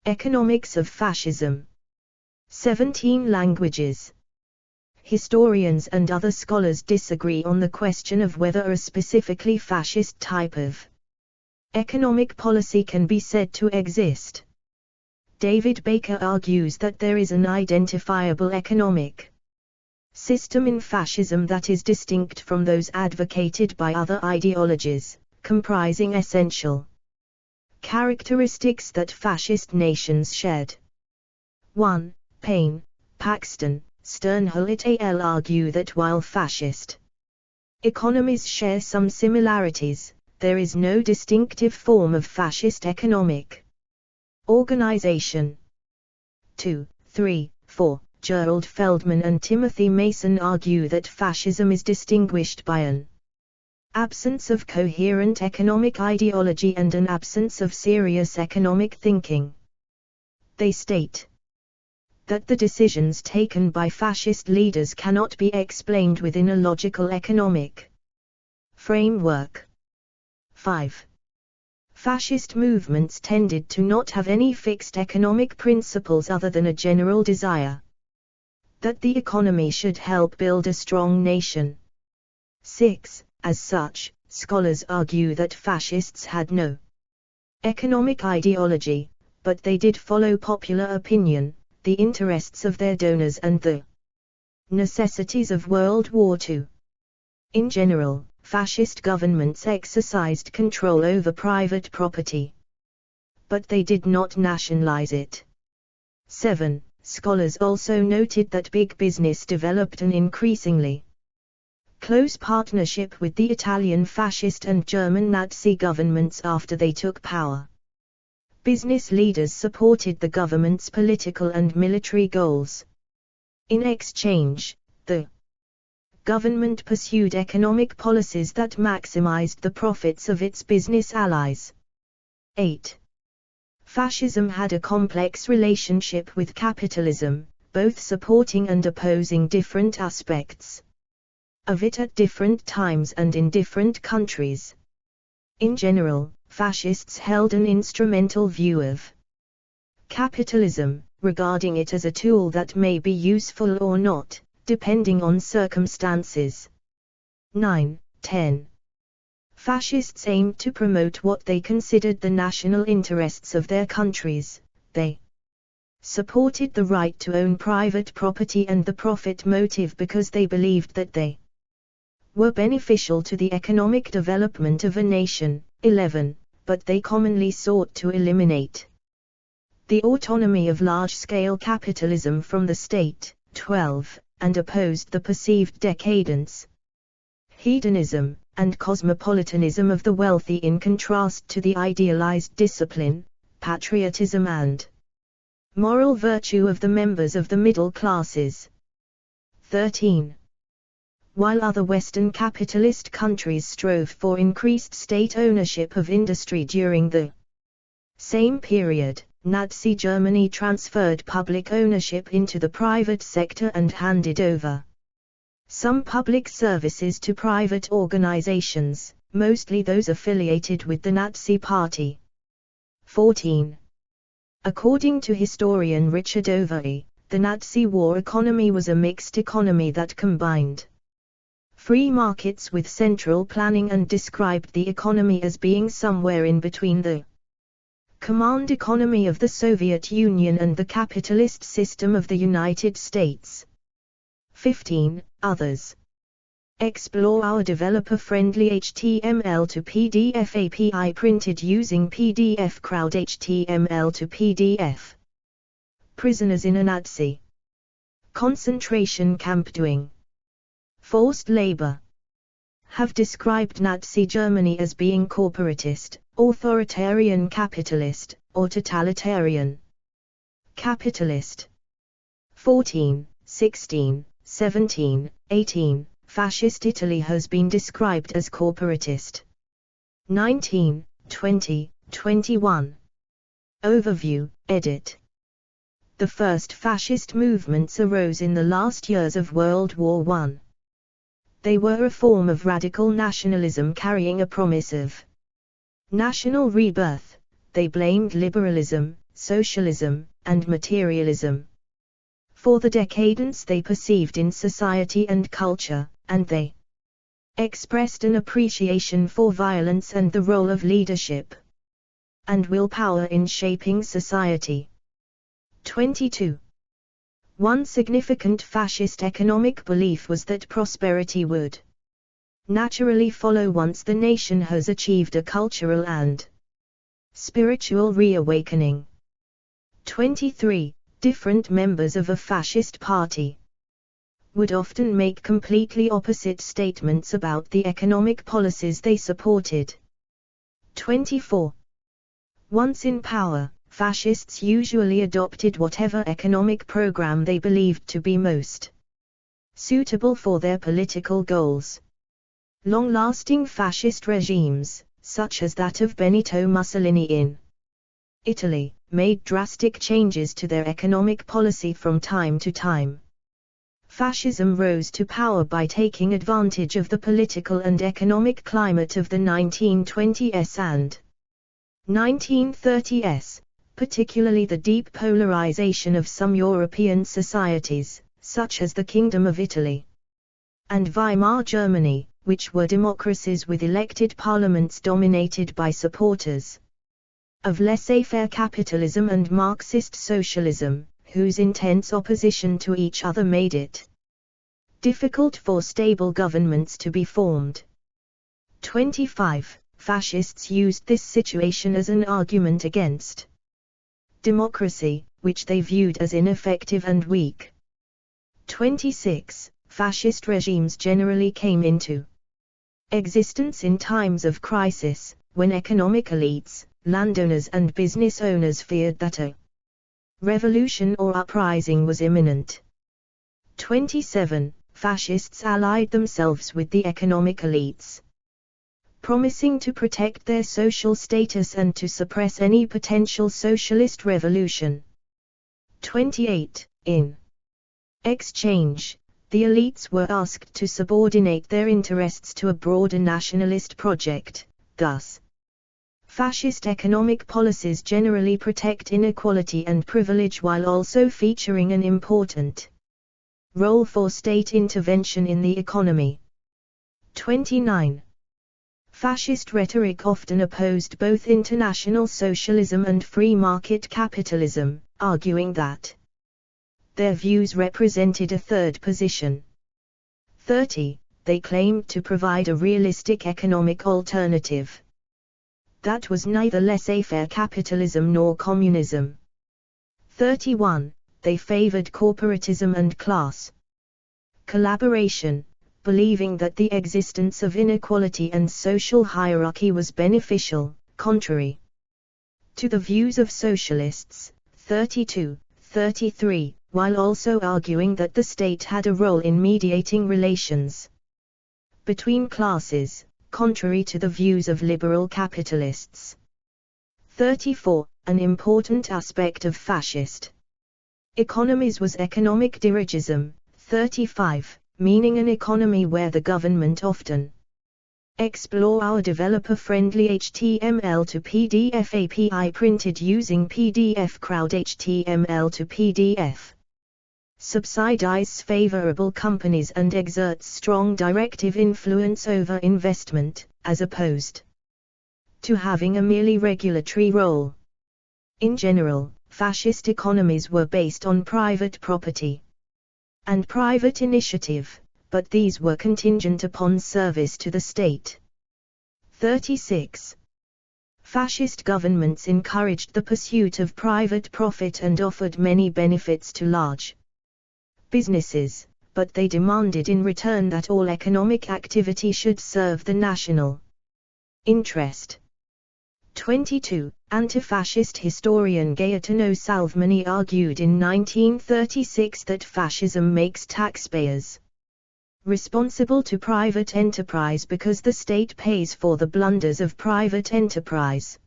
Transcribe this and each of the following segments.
Economics of fascism. 17 languages. Historians and other scholars disagree on the question of whether a specifically fascist type of economic policy can be said to exist. David Baker argues that there is an identifiable economic system in fascism that is distinct from those advocated by other ideologies, comprising essential characteristics that fascist nations shared. 1. Payne, Paxton, Sternhal et al. Argue that while fascist economies share some similarities, there is no distinctive form of fascist economic organization. 2, 3, 4. Gerald Feldman and Timothy Mason argue that fascism is distinguished by an absence of coherent economic ideology and an absence of serious economic thinking. They state that the decisions taken by fascist leaders cannot be explained within a logical economic framework. 5. Fascist movements tended to not have any fixed economic principles other than a general desire that the economy should help build a strong nation. 6. As such, scholars argue that fascists had no economic ideology, but they did follow popular opinion, the interests of their donors and the necessities of World War II. In general, fascist governments exercised control over private property, but they did not nationalize it. 7. Scholars also noted that big business developed an increasingly close partnership with the Italian fascist and German Nazi governments after they took power. Business leaders supported the government's political and military goals. In exchange, the government pursued economic policies that maximized the profits of its business allies. 8. Fascism had a complex relationship with capitalism, both supporting and opposing different aspects of it at different times and in different countries. In general, fascists held an instrumental view of capitalism, regarding it as a tool that may be useful or not, depending on circumstances. 9, 10. Fascists aimed to promote what they considered the national interests of their countries. They supported the right to own private property and the profit motive because they believed that they were beneficial to the economic development of a nation. 11. But they commonly sought to eliminate the autonomy of large-scale capitalism from the state. 12. And opposed the perceived decadence, hedonism, and cosmopolitanism of the wealthy in contrast to the idealized discipline, patriotism and moral virtue of the members of the middle classes. 13. While other Western capitalist countries strove for increased state ownership of industry during the same period, Nazi Germany transferred public ownership into the private sector and handed over some public services to private organizations, mostly those affiliated with the Nazi Party. 14. According to historian Richard Overy, the Nazi war economy was a mixed economy that combined free markets with central planning and described the economy as being somewhere in between the command economy of the Soviet Union and the capitalist system of the United States. 15. Others. Explore our developer-friendly HTML to PDF API printed using PDF Crowd HTML to PDF. Prisoners in a Nazi concentration camp doing forced labor. Have described Nazi Germany as being corporatist, authoritarian capitalist, or totalitarian capitalist. 14, 16, 17, 18. Fascist Italy has been described as corporatist. 19, 20, 21. Overview, edit. The first fascist movements arose in the last years of World War I. They were a form of radical nationalism carrying a promise of national rebirth. They blamed liberalism, socialism, and materialism. For the decadence they perceived in society and culture, and they expressed an appreciation for violence and the role of leadership and willpower in shaping society. 22. One significant fascist economic belief was that prosperity would naturally follow once the nation has achieved a cultural and spiritual reawakening. 23. Different members of a fascist party would often make completely opposite statements about the economic policies they supported. 24. Once in power, fascists usually adopted whatever economic program they believed to be most suitable for their political goals. Long-lasting fascist regimes, such as that of Benito Mussolini in Italy, made drastic changes to their economic policy from time to time. Fascism rose to power by taking advantage of the political and economic climate of the 1920s and 1930s, particularly the deep polarization of some European societies, such as the Kingdom of Italy and Weimar Germany, which were democracies with elected parliaments dominated by supporters of laissez-faire capitalism and Marxist socialism, whose intense opposition to each other made it difficult for stable governments to be formed. 25. Fascists used this situation as an argument against democracy, which they viewed as ineffective and weak. 26. Fascist regimes generally came into existence in times of crisis, when economic elites, landowners and business owners feared that a revolution or uprising was imminent. 27. Fascists allied themselves with the economic elites, promising to protect their social status and to suppress any potential socialist revolution. 28. In exchange, the elites were asked to subordinate their interests to a broader nationalist project. Thus, fascist economic policies generally protect inequality and privilege while also featuring an important role for state intervention in the economy. 29. Fascist rhetoric often opposed both international socialism and free market capitalism, arguing that their views represented a third position. 30. They claimed to provide a realistic economic alternative that was neither laissez-faire capitalism nor communism. 31. They favored corporatism and class collaboration, believing that the existence of inequality and social hierarchy was beneficial, contrary to the views of socialists. 32, 33, while also arguing that the state had a role in mediating relations between classes, contrary to the views of liberal capitalists. 34. An important aspect of fascist economies was economic dirigism. 35. Meaning an economy where the government often explore our developer-friendly HTML to PDF API printed using PDF Crowd HTML to PDF, subsidize favorable companies and exerts strong directive influence over investment, as opposed to having a merely regulatory role. In general, fascist economies were based on private property and private initiative, but these were contingent upon service to the state. 36. Fascist governments encouraged the pursuit of private profit and offered many benefits to large businesses, but they demanded in return that all economic activity should serve the national interest. 22. Anti-fascist historian Gaetano Salvemini argued in 1936 that fascism makes taxpayers responsible to private enterprise because the state pays for the blunders of private enterprise.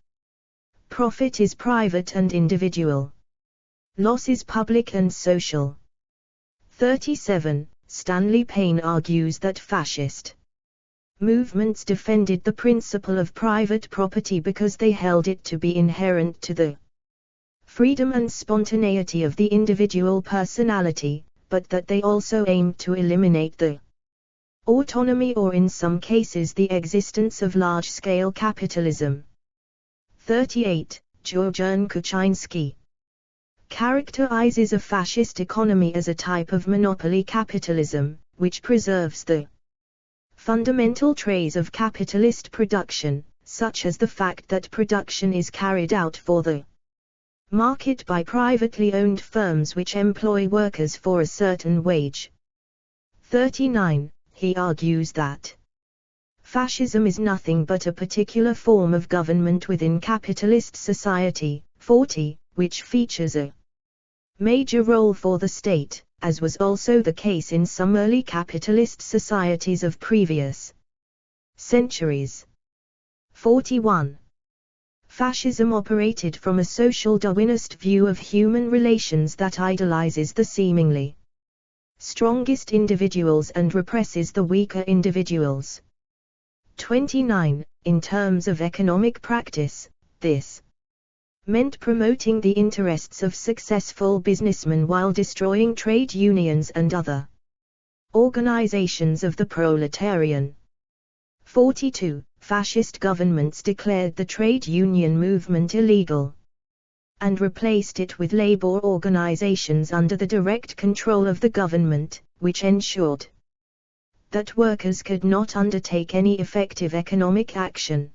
Profit is private and individual. Loss is public and social. 37. Stanley Payne argues that fascist movements defended the principle of private property because they held it to be inherent to the freedom and spontaneity of the individual personality, but that they also aimed to eliminate the autonomy or in some cases the existence of large-scale capitalism. 38. Georgian Kuczynski characterizes a fascist economy as a type of monopoly capitalism, which preserves the fundamental traits of capitalist production, such as the fact that production is carried out for the market by privately owned firms which employ workers for a certain wage. 39. He argues that fascism is nothing but a particular form of government within capitalist society. 40. Which features a major role for the state, as was also the case in some early capitalist societies of previous centuries. 41. Fascism operated from a social Darwinist view of human relations that idolizes the seemingly strongest individuals and represses the weaker individuals. 29. In terms of economic practice, this meant promoting the interests of successful businessmen while destroying trade unions and other organizations of the proletarian. 42. Fascist governments declared the trade union movement illegal and replaced it with labor organizations under the direct control of the government, which ensured that workers could not undertake any effective economic action.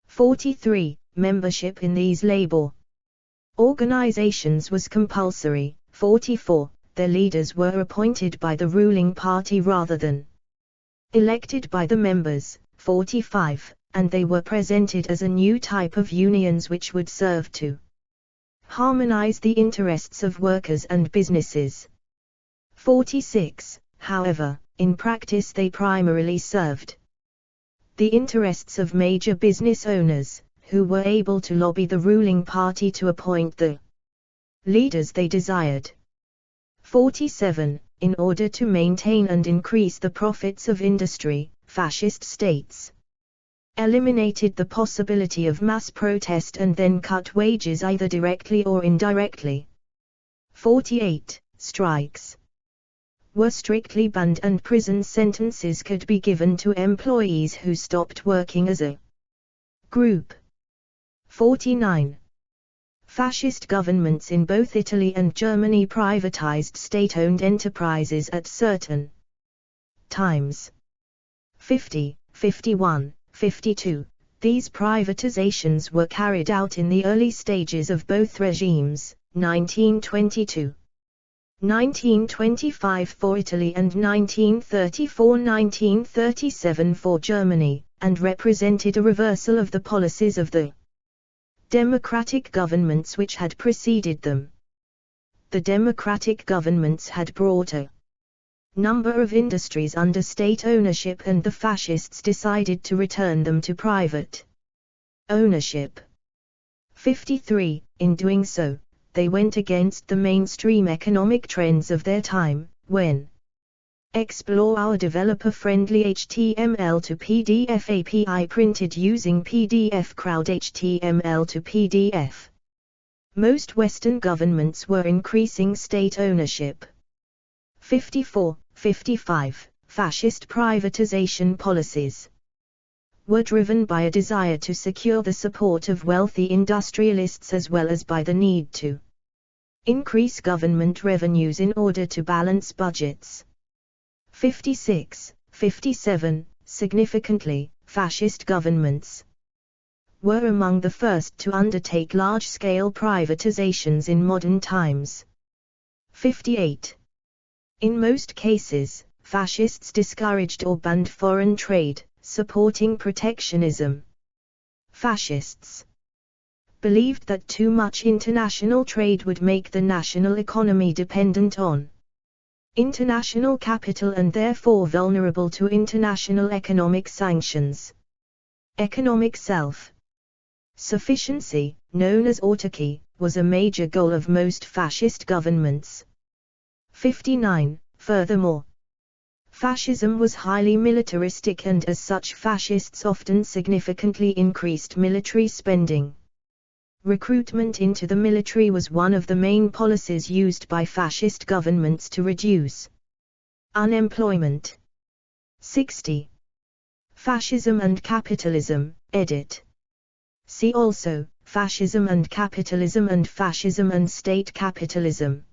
43. Membership in these labor organizations was compulsory. 44. Their leaders were appointed by the ruling party rather than elected by the members. 45. And they were presented as a new type of unions which would serve to harmonize the interests of workers and businesses. 46. However, in practice they primarily served the interests of major business owners, who were able to lobby the ruling party to appoint the leaders they desired. 47. In order to maintain and increase the profits of industry, fascist states eliminated the possibility of mass protest and then cut wages either directly or indirectly. 48. Strikes were strictly banned and prison sentences could be given to employees who stopped working as a group. 49. Fascist governments in both Italy and Germany privatized state-owned enterprises at certain times. 50, 51, 52. These privatizations were carried out in the early stages of both regimes, 1922. 1925 for Italy and 1934-1937 for Germany, and represented a reversal of the policies of the democratic governments which had preceded them. The democratic governments had brought a number of industries under state ownership and the fascists decided to return them to private ownership. 53. In doing so, they went against the mainstream economic trends of their time, when explore our developer-friendly HTML to PDF API printed using PDF Crowd HTML to PDF. Most Western governments were increasing state ownership. 54, 55. Fascist privatization policies were driven by a desire to secure the support of wealthy industrialists as well as by the need to increase government revenues in order to balance budgets. 56, 57. Significantly, fascist governments were among the first to undertake large-scale privatizations in modern times. 58. In most cases, fascists discouraged or banned foreign trade, supporting protectionism. Fascists believed that too much international trade would make the national economy dependent on international capital and therefore vulnerable to international economic sanctions. Economic self-sufficiency, known as autarky, was a major goal of most fascist governments. 59. Furthermore, fascism was highly militaristic and as such fascists often significantly increased military spending. Recruitment into the military was one of the main policies used by fascist governments to reduce unemployment. 60. Fascism and Capitalism, edit. See also, Fascism and Capitalism and Fascism and State Capitalism.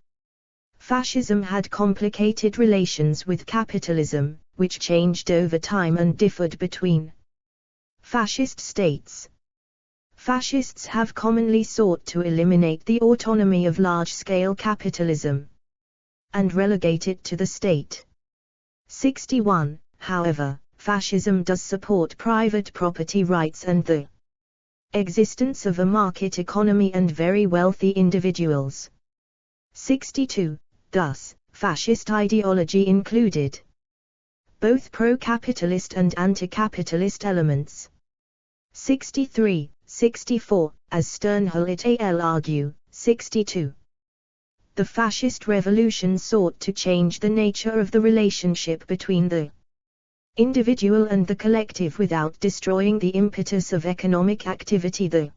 Fascism had complicated relations with capitalism, which changed over time and differed between fascist states. Fascists have commonly sought to eliminate the autonomy of large-scale capitalism and relegate it to the state. 61. However, fascism does support private property rights and the existence of a market economy and very wealthy individuals. 62. Thus, fascist ideology included both pro-capitalist and anti-capitalist elements. 63, 64, as Sternhell et al. Argue. 62. The fascist revolution sought to change the nature of the relationship between the individual and the collective without destroying the impetus of economic activity, the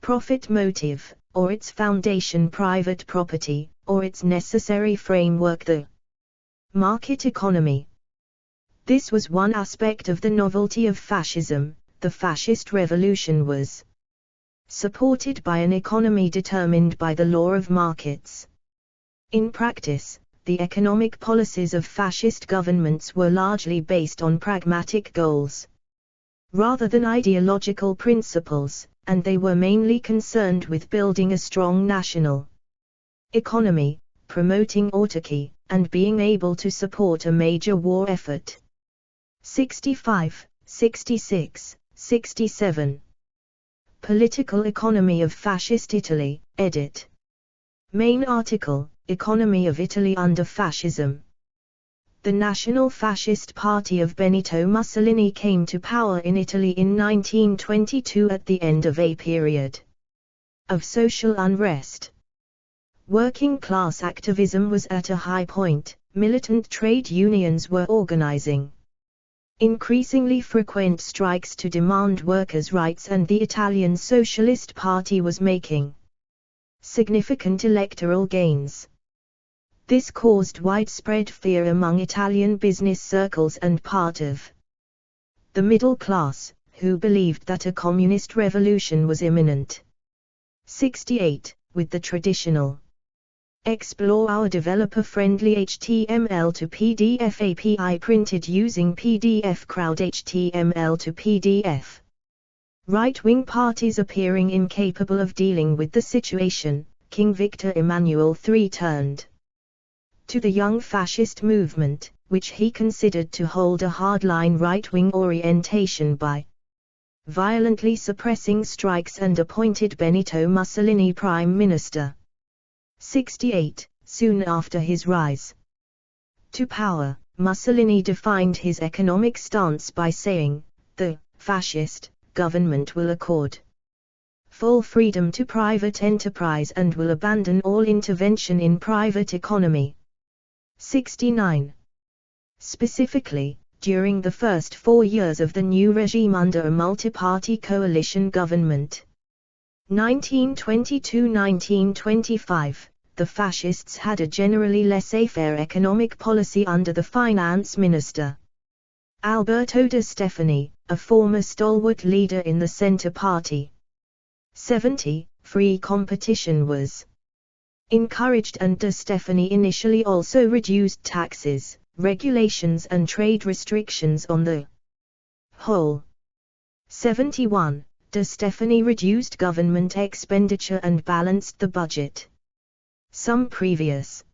profit motive, or its foundation private property, or its necessary framework the market economy. This was one aspect of the novelty of fascism. The fascist revolution was supported by an economy determined by the law of markets. In practice, the economic policies of fascist governments were largely based on pragmatic goals rather than ideological principles, and they were mainly concerned with building a strong national economy, promoting autarky, and being able to support a major war effort. 65, 66, 67. Political Economy of Fascist Italy, edit. Main article, Economy of Italy under Fascism. The National Fascist Party of Benito Mussolini came to power in Italy in 1922 at the end of a period of social unrest. Working class activism was at a high point, militant trade unions were organizing increasingly frequent strikes to demand workers' rights, and the Italian Socialist Party was making significant electoral gains. This caused widespread fear among Italian business circles and part of the middle class, who believed that a communist revolution was imminent. 68. With the traditional Explore our developer-friendly HTML to PDF API printed using PDF Crowd HTML to PDF. Right-wing parties appearing incapable of dealing with the situation, King Victor Emmanuel III turned to the young fascist movement, which he considered to hold a hardline right-wing orientation, by violently suppressing strikes, and appointed Benito Mussolini prime minister. 68. Soon after his rise to power, Mussolini defined his economic stance by saying, "The fascist government will accord full freedom to private enterprise and will abandon all intervention in private economy." 69. Specifically, during the first 4 years of the new regime under a multi-party coalition government, 1922–1925, the fascists had a generally laissez-faire economic policy under the finance minister Alberto De Stefani, a former stalwart leader in the Centre Party. 70. Free competition was encouraged, and De Stefani initially also reduced taxes, regulations and trade restrictions on the whole. 71. De Stefani reduced government expenditure and balanced the budget. Some previous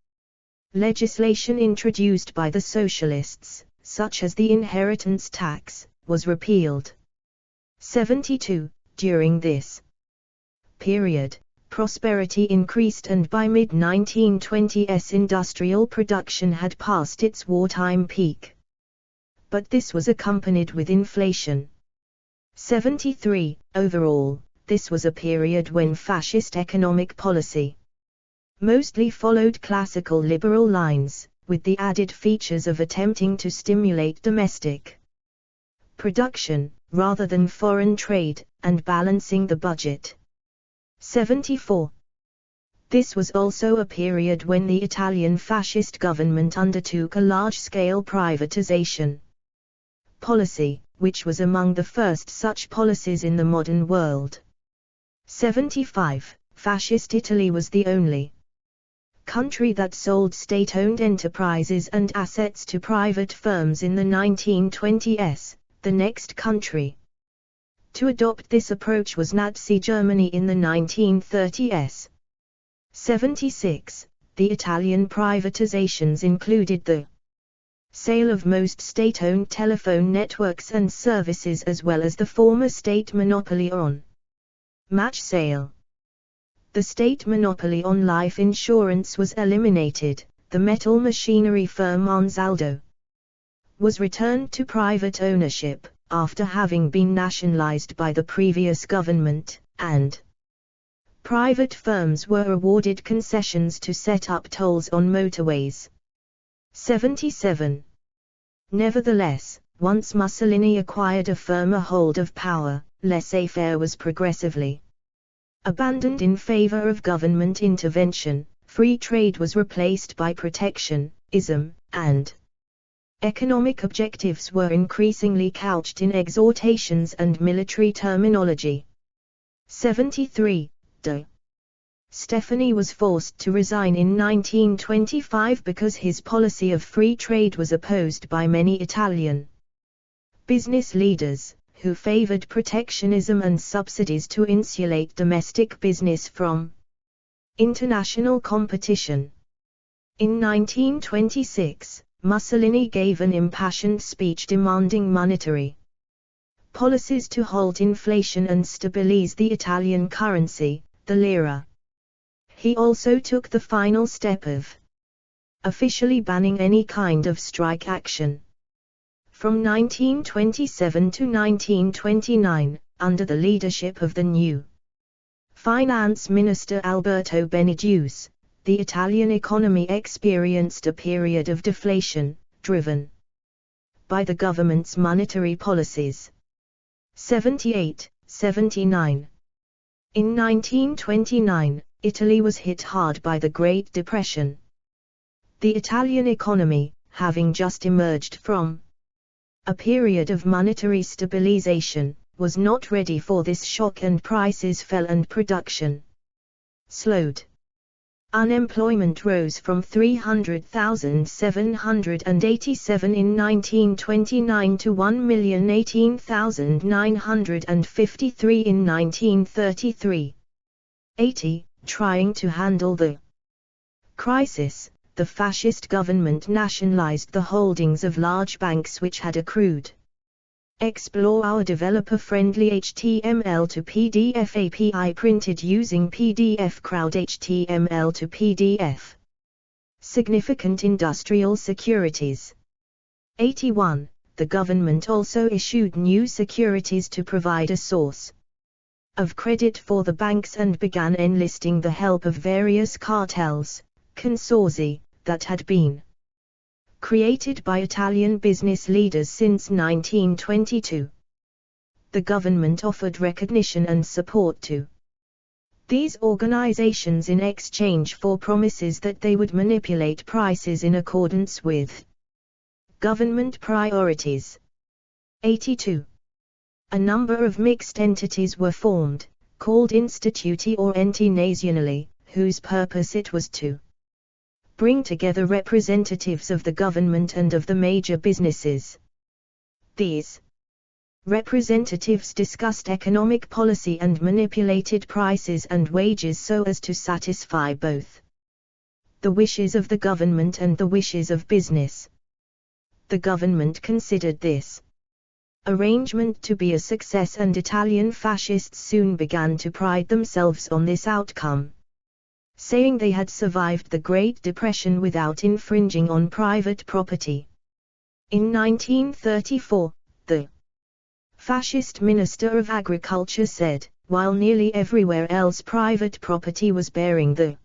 legislation introduced by the socialists, such as the inheritance tax, was repealed. 72. During this period, prosperity increased, and by mid-1920s industrial production had passed its wartime peak. But this was accompanied with inflation. 73. Overall, this was a period when fascist economic policy mostly followed classical liberal lines, with the added features of attempting to stimulate domestic production, rather than foreign trade, and balancing the budget. 74. This was also a period when the Italian fascist government undertook a large-scale privatization policy, which was among the first such policies in the modern world. 75. Fascist Italy was the only country that sold state-owned enterprises and assets to private firms in the 1920s. The next country to adopt this approach was Nazi Germany in the 1930s. 76. The Italian privatizations included the sale of most state-owned telephone networks and services as well as the former state monopoly on match sale. The state monopoly on life insurance was eliminated. The metal machinery firm Ansaldo was returned to private ownership, after having been nationalized by the previous government, and private firms were awarded concessions to set up tolls on motorways. 77. Nevertheless, once Mussolini acquired a firmer hold of power, laissez-faire was progressively abandoned in favor of government intervention. Free trade was replaced by protectionism, and economic objectives were increasingly couched in exhortations and military terminology. 73. De Stefani was forced to resign in 1925 because his policy of free trade was opposed by many Italian business leaders, who favored protectionism and subsidies to insulate domestic business from international competition. In 1926, Mussolini gave an impassioned speech demanding monetary policies to halt inflation and stabilize the Italian currency, the lira. He also took the final step of officially banning any kind of strike action. From 1927 to 1929, under the leadership of the new Finance Minister Alberto Beneduce, the Italian economy experienced a period of deflation, driven by the government's monetary policies. 78, 79. In 1929, Italy was hit hard by the Great Depression. The Italian economy, having just emerged from a period of monetary stabilization, was not ready for this shock and prices fell and production slowed. Unemployment rose from 300,787 in 1929 to 1,018,953 in 1933. 80. Trying to handle the crisis, the fascist government nationalized the holdings of large banks which had accrued. Explore our developer-friendly HTML to PDF API printed using PDF Crowd HTML to PDF. Significant industrial securities. 81. The government also issued new securities to provide a source of credit for the banks and began enlisting the help of various cartels, consortia, that had been created by Italian business leaders since 1922. The government offered recognition and support to these organizations in exchange for promises that they would manipulate prices in accordance with government priorities. 82. A number of mixed entities were formed, called instituti or enti nazionali, whose purpose it was to bring together representatives of the government and of the major businesses. These representatives discussed economic policy and manipulated prices and wages so as to satisfy both the wishes of the government and the wishes of business. The government considered this arrangement to be a success, and Italian fascists soon began to pride themselves on this outcome, saying they had survived the Great Depression without infringing on private property. In 1934, the fascist Minister of Agriculture said, while nearly everywhere else private property was bearing the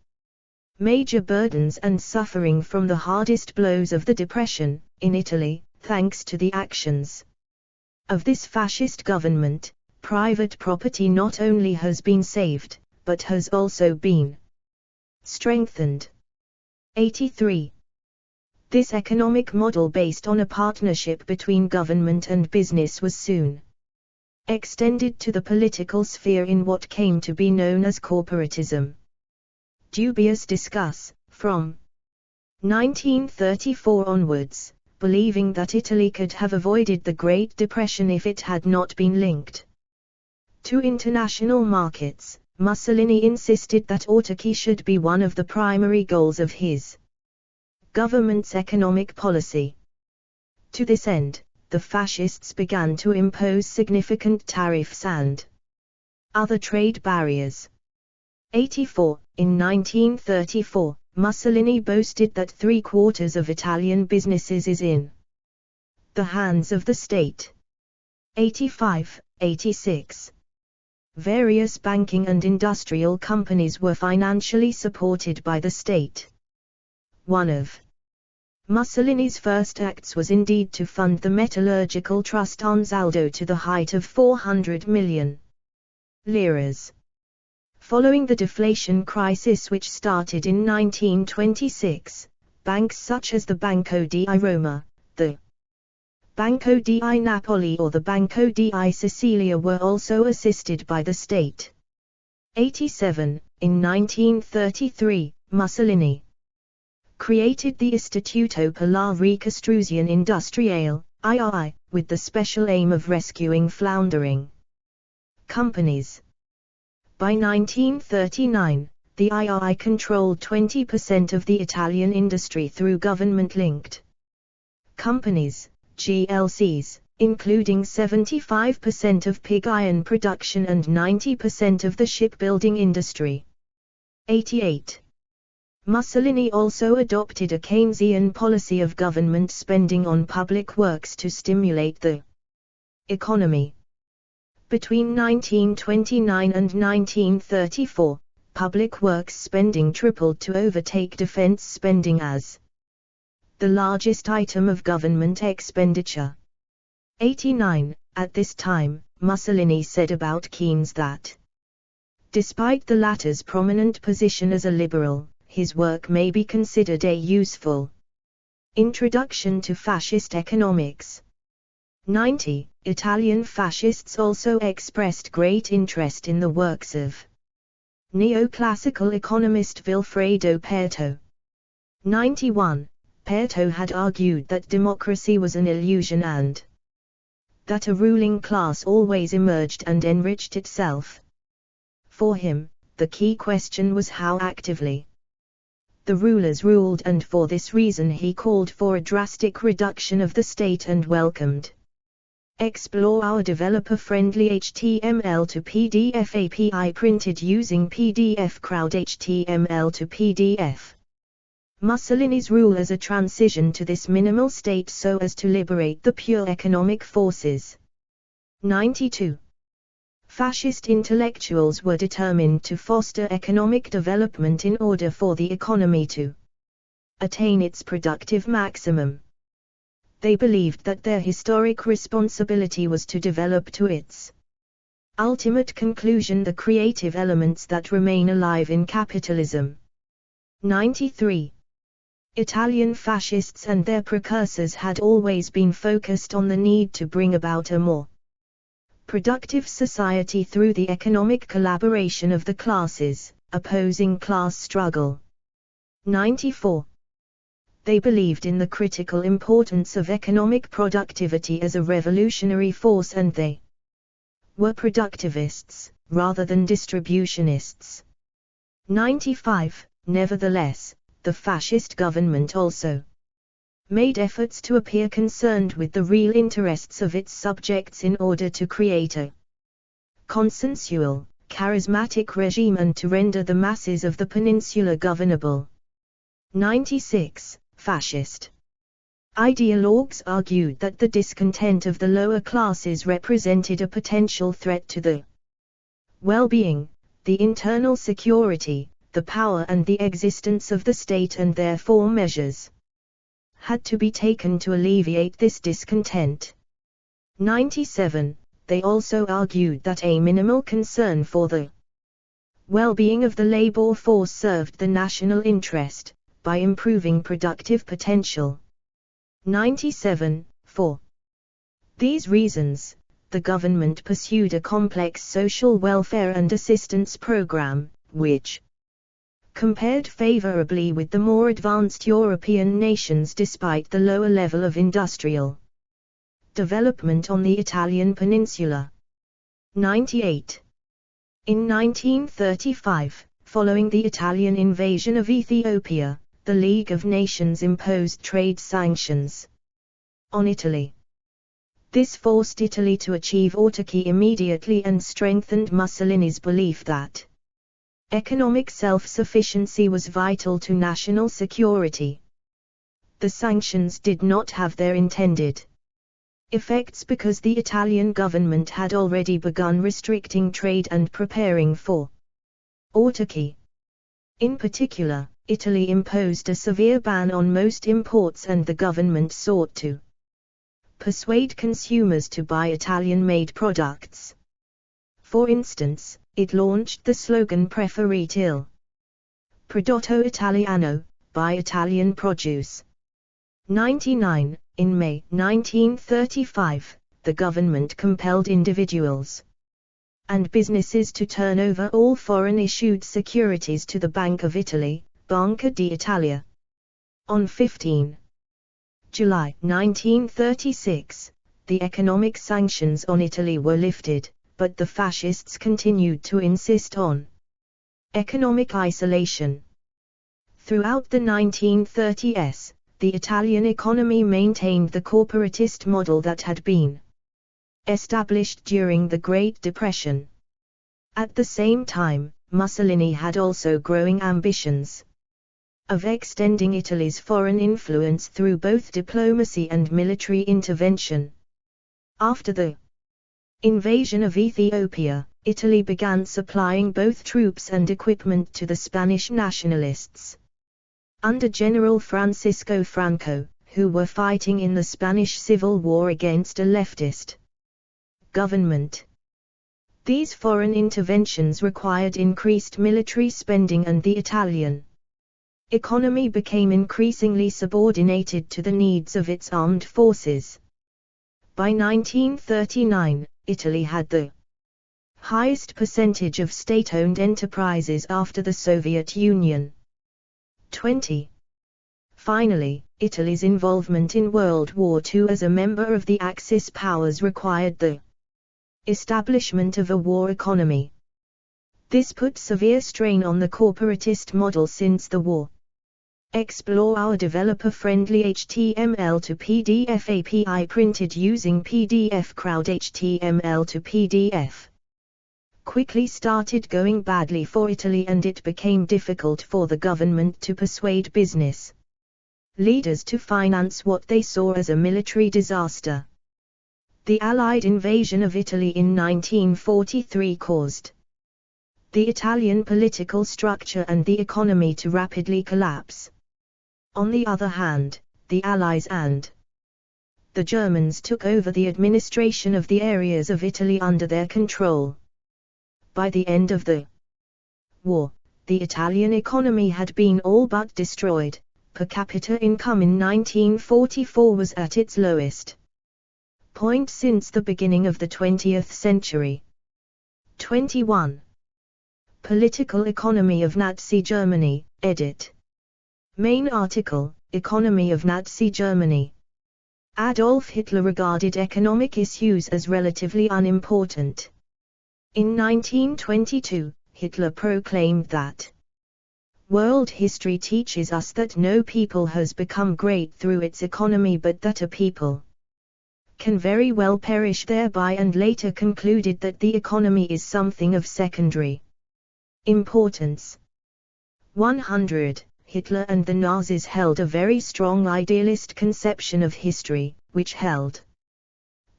major burdens and suffering from the hardest blows of the Depression, in Italy, thanks to the actions of this fascist government, private property not only has been saved, but has also been strengthened. 83. This economic model based on a partnership between government and business was soon extended to the political sphere in what came to be known as corporatism. Dubious discuss, from 1934 onwards, believing that Italy could have avoided the Great Depression if it had not been linked to international markets. Mussolini insisted that autarky should be one of the primary goals of his government's economic policy. To this end, the fascists began to impose significant tariffs and other trade barriers. 84. In 1934, Mussolini boasted that 3/4 of Italian businesses is in the hands of the state. 85. 86. Various banking and industrial companies were financially supported by the state. One of Mussolini's first acts was indeed to fund the metallurgical trust Ansaldo to the height of 400 million liras. Following the deflation crisis which started in 1926, banks such as the Banco di Roma, the Banco di Napoli or the Banco di Sicilia were also assisted by the state. 87. In 1933, Mussolini created the Istituto per la Ricostruzione Industriale, II, with the special aim of rescuing floundering companies. By 1939, the II controlled 20% of the Italian industry through government-linked companies, GLCs, including 75% of pig iron production and 90% of the shipbuilding industry. 88. Mussolini also adopted a Keynesian policy of government spending on public works to stimulate the economy. Between 1929 and 1934, public works spending tripled to overtake defense spending as the largest item of government expenditure. 89. At this time, Mussolini said about Keynes that, despite the latter's prominent position as a liberal, his work may be considered a useful introduction to fascist economics. 90. Italian fascists also expressed great interest in the works of neoclassical economist Vilfredo Pareto. 91. Pareto had argued that democracy was an illusion and that a ruling class always emerged and enriched itself. For him, the key question was how actively the rulers ruled, and for this reason he called for a drastic reduction of the state and welcomed Explore our developer-friendly HTML to PDF API printed using PDF Crowd HTML to PDF. Mussolini's rule as a transition to this minimal state so as to liberate the pure economic forces. 92. Fascist intellectuals were determined to foster economic development in order for the economy to attain its productive maximum. They believed that their historic responsibility was to develop to its ultimate conclusion the creative elements that remain alive in capitalism. 93. Italian fascists and their precursors had always been focused on the need to bring about a more productive society through the economic collaboration of the classes, opposing class struggle. 94. They believed in the critical importance of economic productivity as a revolutionary force, and they were productivists, rather than distributionists. 95. Nevertheless, the fascist government also made efforts to appear concerned with the real interests of its subjects in order to create a consensual, charismatic regime and to render the masses of the peninsula governable. 96. Fascist ideologues argued that the discontent of the lower classes represented a potential threat to the well-being, the internal security, the power and the existence of the state, and therefore measures had to be taken to alleviate this discontent. 97. They also argued that a minimal concern for the well-being of the labor force served the national interest, by improving productive potential. 97. For these reasons, the government pursued a complex social welfare and assistance program, which compared favorably with the more advanced European nations despite the lower level of industrial development on the Italian peninsula. 98. In 1935, following the Italian invasion of Ethiopia, the League of Nations imposed trade sanctions on Italy. This forced Italy to achieve autarky immediately and strengthened Mussolini's belief that economic self-sufficiency was vital to national security. The sanctions did not have their intended effects because the Italian government had already begun restricting trade and preparing for autarky. In particular, Italy imposed a severe ban on most imports and the government sought to persuade consumers to buy Italian-made products. For instance, it launched the slogan Preferite il prodotto italiano, buy Italian produce. 99. In May 1935, the government compelled individuals and businesses to turn over all foreign-issued securities to the Bank of Italy, Banca d'Italia. On 15. July 1936, the economic sanctions on Italy were lifted, but the fascists continued to insist on economic isolation. Throughout the 1930s, the Italian economy maintained the corporatist model that had been established during the Great Depression. At the same time, Mussolini had also growing ambitions of extending Italy's foreign influence through both diplomacy and military intervention. After the invasion of Ethiopia, Italy began supplying both troops and equipment to the Spanish nationalists under General Francisco Franco, who were fighting in the Spanish Civil War against a leftist government. These foreign interventions required increased military spending and the Italian economy became increasingly subordinated to the needs of its armed forces. By 1939, Italy had the highest percentage of state-owned enterprises after the Soviet Union. 20. Finally, Italy's involvement in World War II as a member of the Axis powers required the establishment of a war economy. This put severe strain on the corporatist model since the war. Explore our developer-friendly HTML to PDF API printed using PDF Crowd HTML to PDF. Quickly started going badly for Italy and it became difficult for the government to persuade business leaders to finance what they saw as a military disaster. The Allied invasion of Italy in 1943 caused the Italian political structure and the economy to rapidly collapse. On the other hand, the Allies and the Germans took over the administration of the areas of Italy under their control. By the end of the war, the Italian economy had been all but destroyed. Per capita income in 1944 was at its lowest point since the beginning of the 20th century. 21. Political Economy of Nazi Germany, edit. Main article, Economy of Nazi Germany. Adolf Hitler regarded economic issues as relatively unimportant. In 1922, Hitler proclaimed that world history teaches us that no people has become great through its economy but that a people can very well perish thereby, and later concluded that the economy is something of secondary importance. 100. Hitler and the Nazis held a very strong idealist conception of history, which held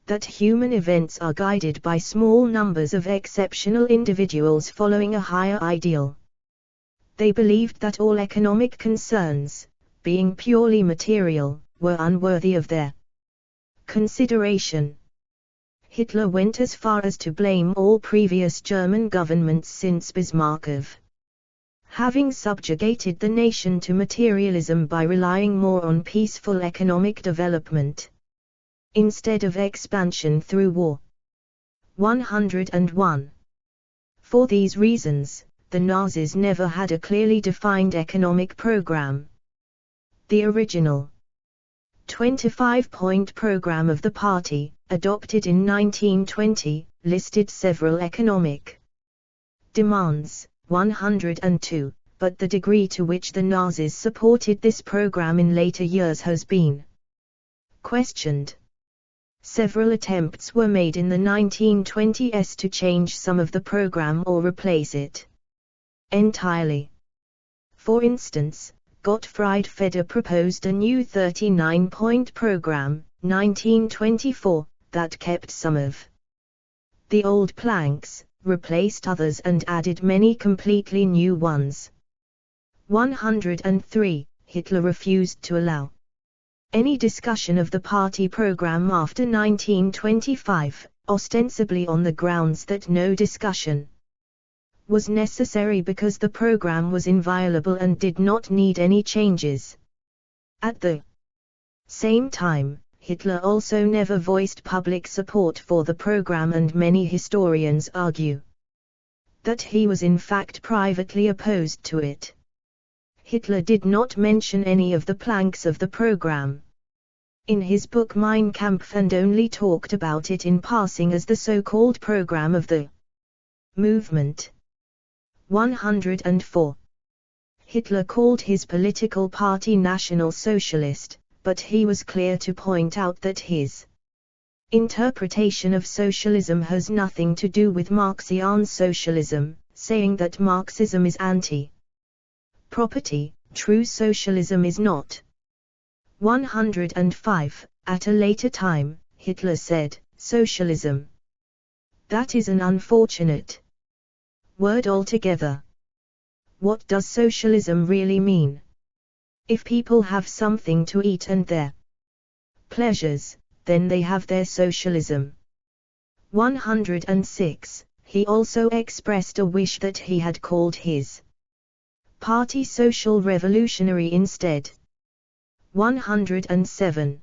that human events are guided by small numbers of exceptional individuals following a higher ideal. They believed that all economic concerns, being purely material, were unworthy of their consideration. Hitler went as far as to blame all previous German governments since Bismarck of having subjugated the nation to materialism by relying more on peaceful economic development instead of expansion through war. 101. For these reasons, the Nazis never had a clearly defined economic program. The original 25-point program of the party, adopted in 1920, listed several economic demands, 102, but the degree to which the Nazis supported this program in later years has been questioned. Several attempts were made in the 1920s to change some of the program or replace it entirely. For instance, Gottfried Feder proposed a new 39-point program, 1924, that kept some of the old planks, replaced others and added many completely new ones. 103. Hitler refused to allow any discussion of the party program after 1925, ostensibly on the grounds that no discussion was necessary because the program was inviolable and did not need any changes. At the same time, Hitler also never voiced public support for the program, and many historians argue that he was in fact privately opposed to it. Hitler did not mention any of the planks of the program in his book Mein Kampf and only talked about it in passing as the so-called program of the movement. 104. Hitler called his political party National Socialist, but he was clear to point out that his interpretation of socialism has nothing to do with Marxian socialism, saying that Marxism is anti-property, true socialism is not. 105. At a later time, Hitler said, socialism. That is an unfortunate word altogether. What does socialism really mean? If people have something to eat and their pleasures, then they have their socialism. 106. He also expressed a wish that he had called his party Social Revolutionary instead. 107.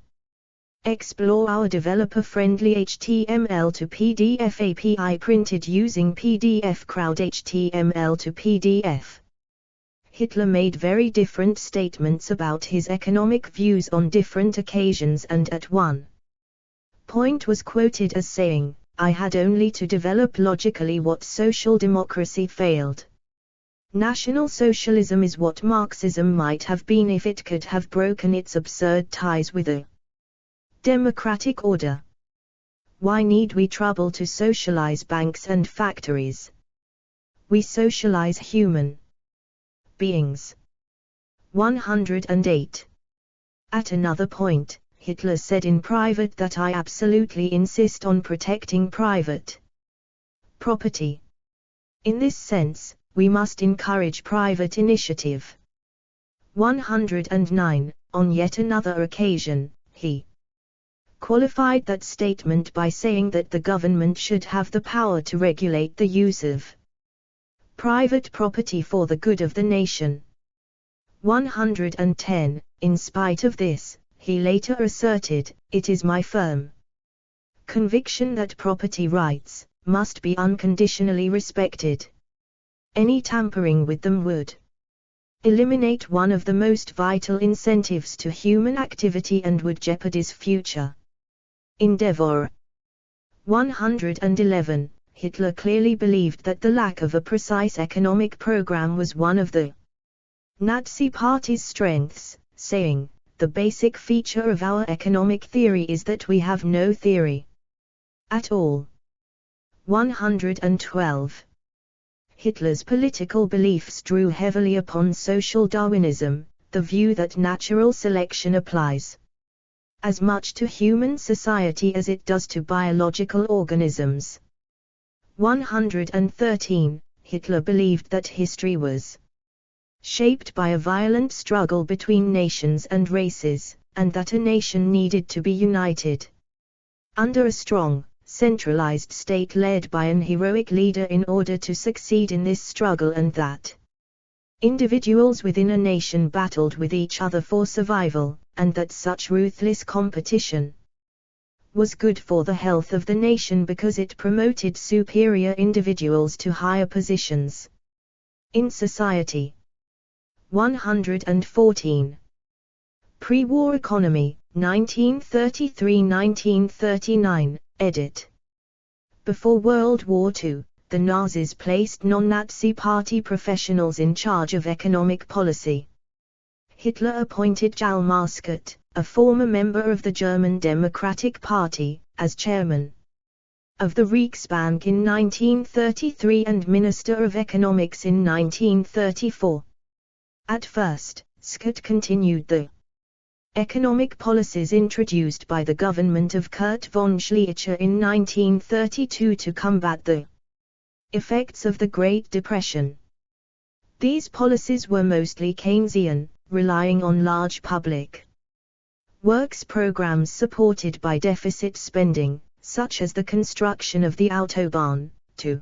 Explore our developer-friendly HTML to PDF API printed using PDF Crowd HTML to PDF. Hitler made very different statements about his economic views on different occasions, and at one point was quoted as saying, "I had only to develop logically what social democracy failed. National Socialism is what Marxism might have been if it could have broken its absurd ties with a democratic order. Why need we trouble to socialize banks and factories? We socialize human beings." 108. At another point, Hitler said in private that I absolutely insist on protecting private property. In this sense, we must encourage private initiative. 109. On yet another occasion, he qualified that statement by saying that the government should have the power to regulate the use of private property for the good of the nation. 110. In spite of this, he later asserted, "It is my firm conviction that property rights must be unconditionally respected. Any tampering with them would eliminate one of the most vital incentives to human activity and would jeopardize future endeavor." 111. Hitler clearly believed that the lack of a precise economic program was one of the Nazi Party's strengths, saying, "The basic feature of our economic theory is that we have no theory at all." 112. Hitler's political beliefs drew heavily upon social Darwinism, the view that natural selection applies as much to human society as it does to biological organisms. 113. Hitler believed that history was shaped by a violent struggle between nations and races, and that a nation needed to be united under a strong, centralized state led by an heroic leader in order to succeed in this struggle, and that individuals within a nation battled with each other for survival, and that such ruthless competition was good for the health of the nation because it promoted superior individuals to higher positions in society. 114. Pre-war economy, 1933–1939, edit. Before World War II, the Nazis placed non-Nazi party professionals in charge of economic policy. Hitler appointed Jalmar Maskert, a former member of the German Democratic Party, as chairman of the Reichsbank in 1933 and Minister of Economics in 1934. At first, Skert continued the economic policies introduced by the government of Kurt von Schleicher in 1932 to combat the effects of the Great Depression. These policies were mostly Keynesian, relying on large public works programs supported by deficit spending, such as the construction of the Autobahn, to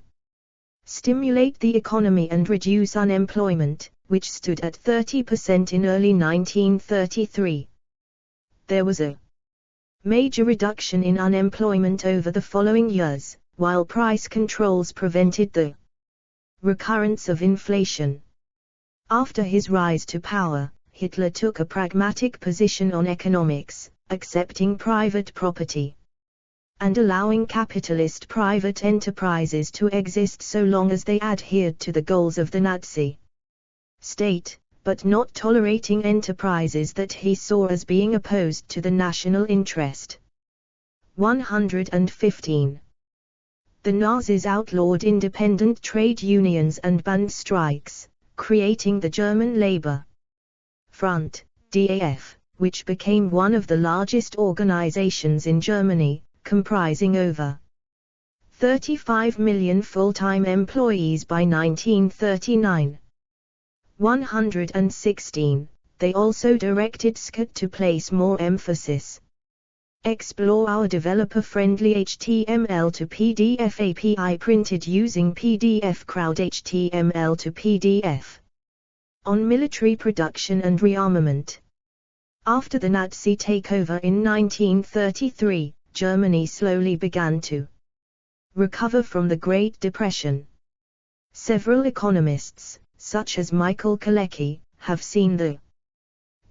stimulate the economy and reduce unemployment, which stood at 30% in early 1933. There was a major reduction in unemployment over the following years, while price controls prevented the recurrence of inflation. After his rise to power, Hitler took a pragmatic position on economics, accepting private property and allowing capitalist private enterprises to exist so long as they adhered to the goals of the Nazi state, but not tolerating enterprises that he saw as being opposed to the national interest. 115. The Nazis outlawed independent trade unions and banned strikes, creating the German Labor Front, DAF, which became one of the largest organizations in Germany, comprising over 35 million full-time employees by 1939. 116. They also directed Skert to place more emphasis. Explore our developer-friendly HTML to PDF API printed using PDF Crowd HTML to PDF on military production and rearmament. After the Nazi takeover in 1933, Germany slowly began to recover from the Great Depression. Several economists, such as Michael Kalecki, have seen the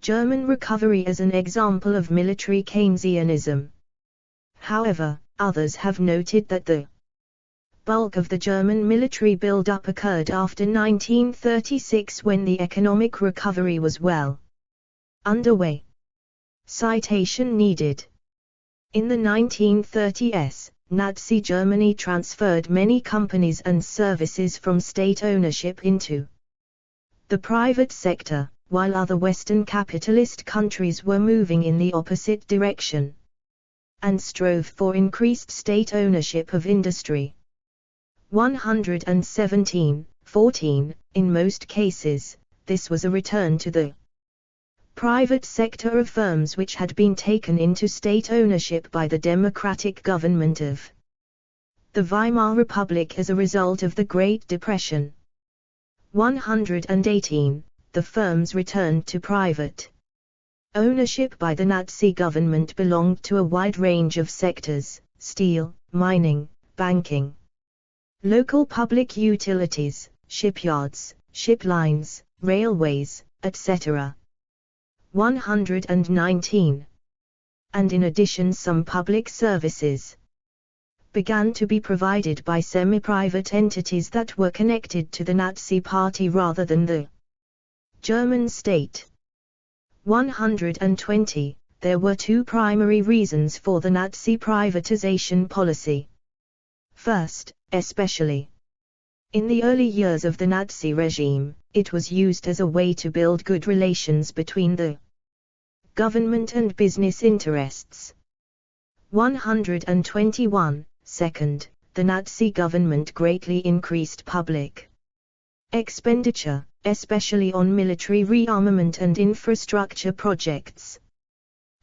German recovery as an example of military Keynesianism. However, others have noted that the bulk of the German military build-up occurred after 1936 when the economic recovery was well underway. Citation needed. In the 1930s, Nazi Germany transferred many companies and services from state ownership into the private sector, while other Western capitalist countries were moving in the opposite direction and strove for increased state ownership of industry. 117.14. In most cases, this was a return to the private sector of firms which had been taken into state ownership by the democratic government of the Weimar Republic as a result of the Great Depression. 118. The firms returned to private ownership by the Nazi government belonged to a wide range of sectors: steel, mining, banking, local public utilities, shipyards, ship lines, railways, etc. 119. And in addition, some public services began to be provided by semi-private entities that were connected to the Nazi Party rather than the German state. 120. There were two primary reasons for the Nazi privatization policy. First, especially in the early years of the Nazi regime, it was used as a way to build good relations between the government and business interests. 121. Second, the Nazi government greatly increased public expenditure, especially on military rearmament and infrastructure projects.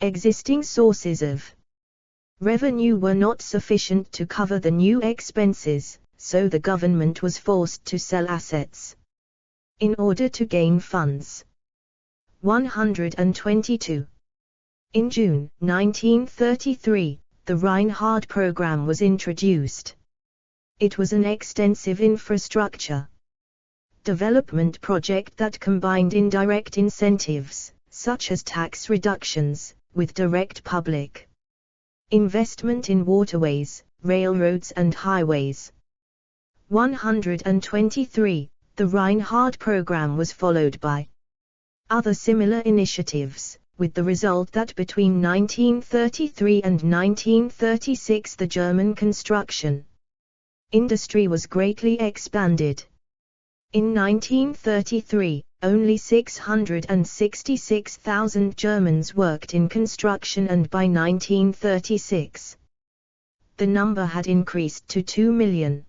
Existing sources of Revenue were not sufficient to cover the new expenses, so the government was forced to sell assets in order to gain funds. 122. In June 1933, the Reinhard program was introduced. It was an extensive infrastructure development project that combined indirect incentives, such as tax reductions, with direct public investment in waterways, railroads and highways. 123. The Reinhard program was followed by other similar initiatives, with the result that between 1933 and 1936 the German construction industry was greatly expanded. In 1933, only 666,000 Germans worked in construction, and by 1936, the number had increased to 2 million.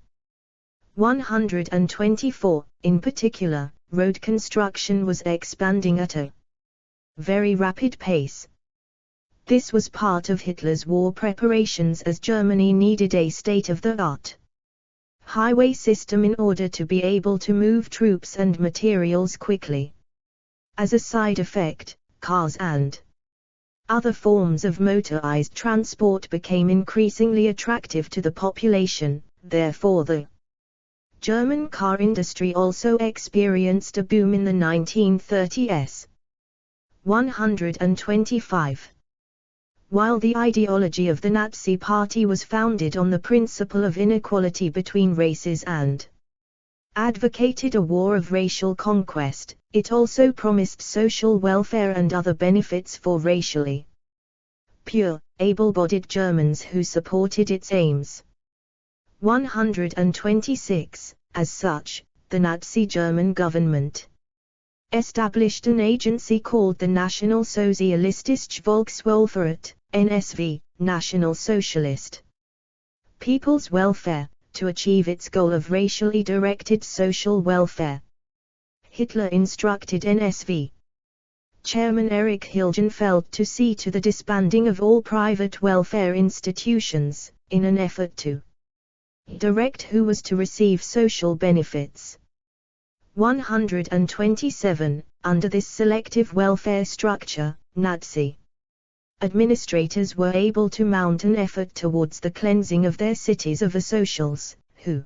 124. In particular, road construction was expanding at a very rapid pace. This was part of Hitler's war preparations, as Germany needed a state-of-the-art highway system in order to be able to move troops and materials quickly. As a side effect, cars and other forms of motorized transport became increasingly attractive to the population, therefore the German car industry also experienced a boom in the 1930s. 125. While the ideology of the Nazi Party was founded on the principle of inequality between races and advocated a war of racial conquest, it also promised social welfare and other benefits for racially pure, able-bodied Germans who supported its aims. 126. As such, the Nazi German government established an agency called the National Sozialistische Volkswohlfahrt, NSV, National Socialist People's Welfare, to achieve its goal of racially directed social welfare. Hitler instructed NSV Chairman Erich Hilgenfeld to see to the disbanding of all private welfare institutions, in an effort to direct who was to receive social benefits. 127. Under this selective welfare structure, Nazi administrators were able to mount an effort towards the cleansing of their cities of asocials, who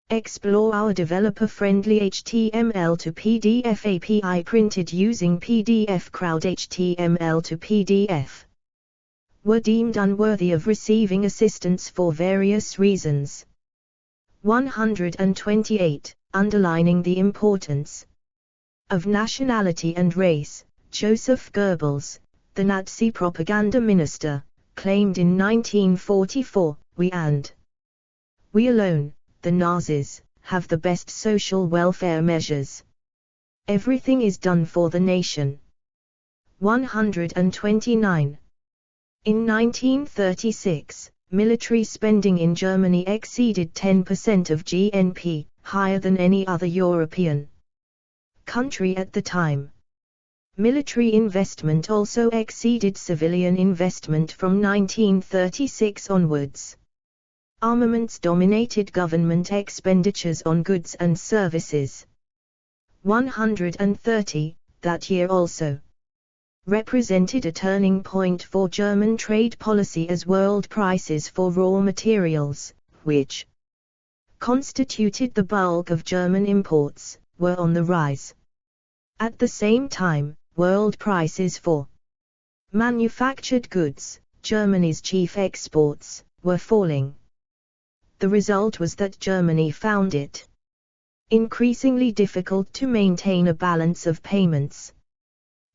explore our developer-friendly HTML to PDF API printed using PDF Crowd HTML to PDF, were deemed unworthy of receiving assistance for various reasons. 128. Underlining the importance of nationality and race, Joseph Goebbels, the Nazi propaganda minister, claimed in 1944, "We and we alone, the Nazis, have the best social welfare measures. Everything is done for the nation." 129. In 1936, military spending in Germany exceeded 10% of GNP, higher than any other European country at the time. Military investment also exceeded civilian investment from 1936 onwards. Armaments dominated government expenditures on goods and services. 130. That year also represented a turning point for German trade policy, as world prices for raw materials, which constituted the bulk of German imports, were on the rise. At the same time, world prices for manufactured goods, Germany's chief exports, were falling. The result was that Germany found it increasingly difficult to maintain a balance of payments.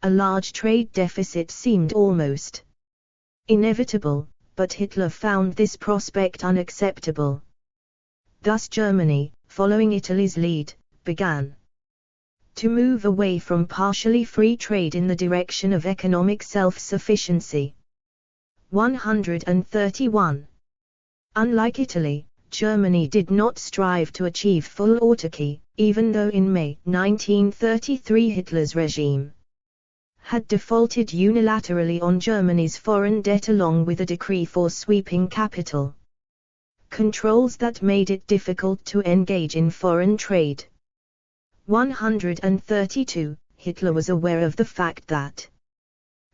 A large trade deficit seemed almost inevitable, but Hitler found this prospect unacceptable. Thus Germany, following Italy's lead, began to move away from partially free trade in the direction of economic self-sufficiency. 131. Unlike Italy, Germany did not strive to achieve full autarky, even though in May 1933 Hitler's regime had defaulted unilaterally on Germany's foreign debt along with a decree for sweeping capital controls that made it difficult to engage in foreign trade. 132. Hitler was aware of the fact that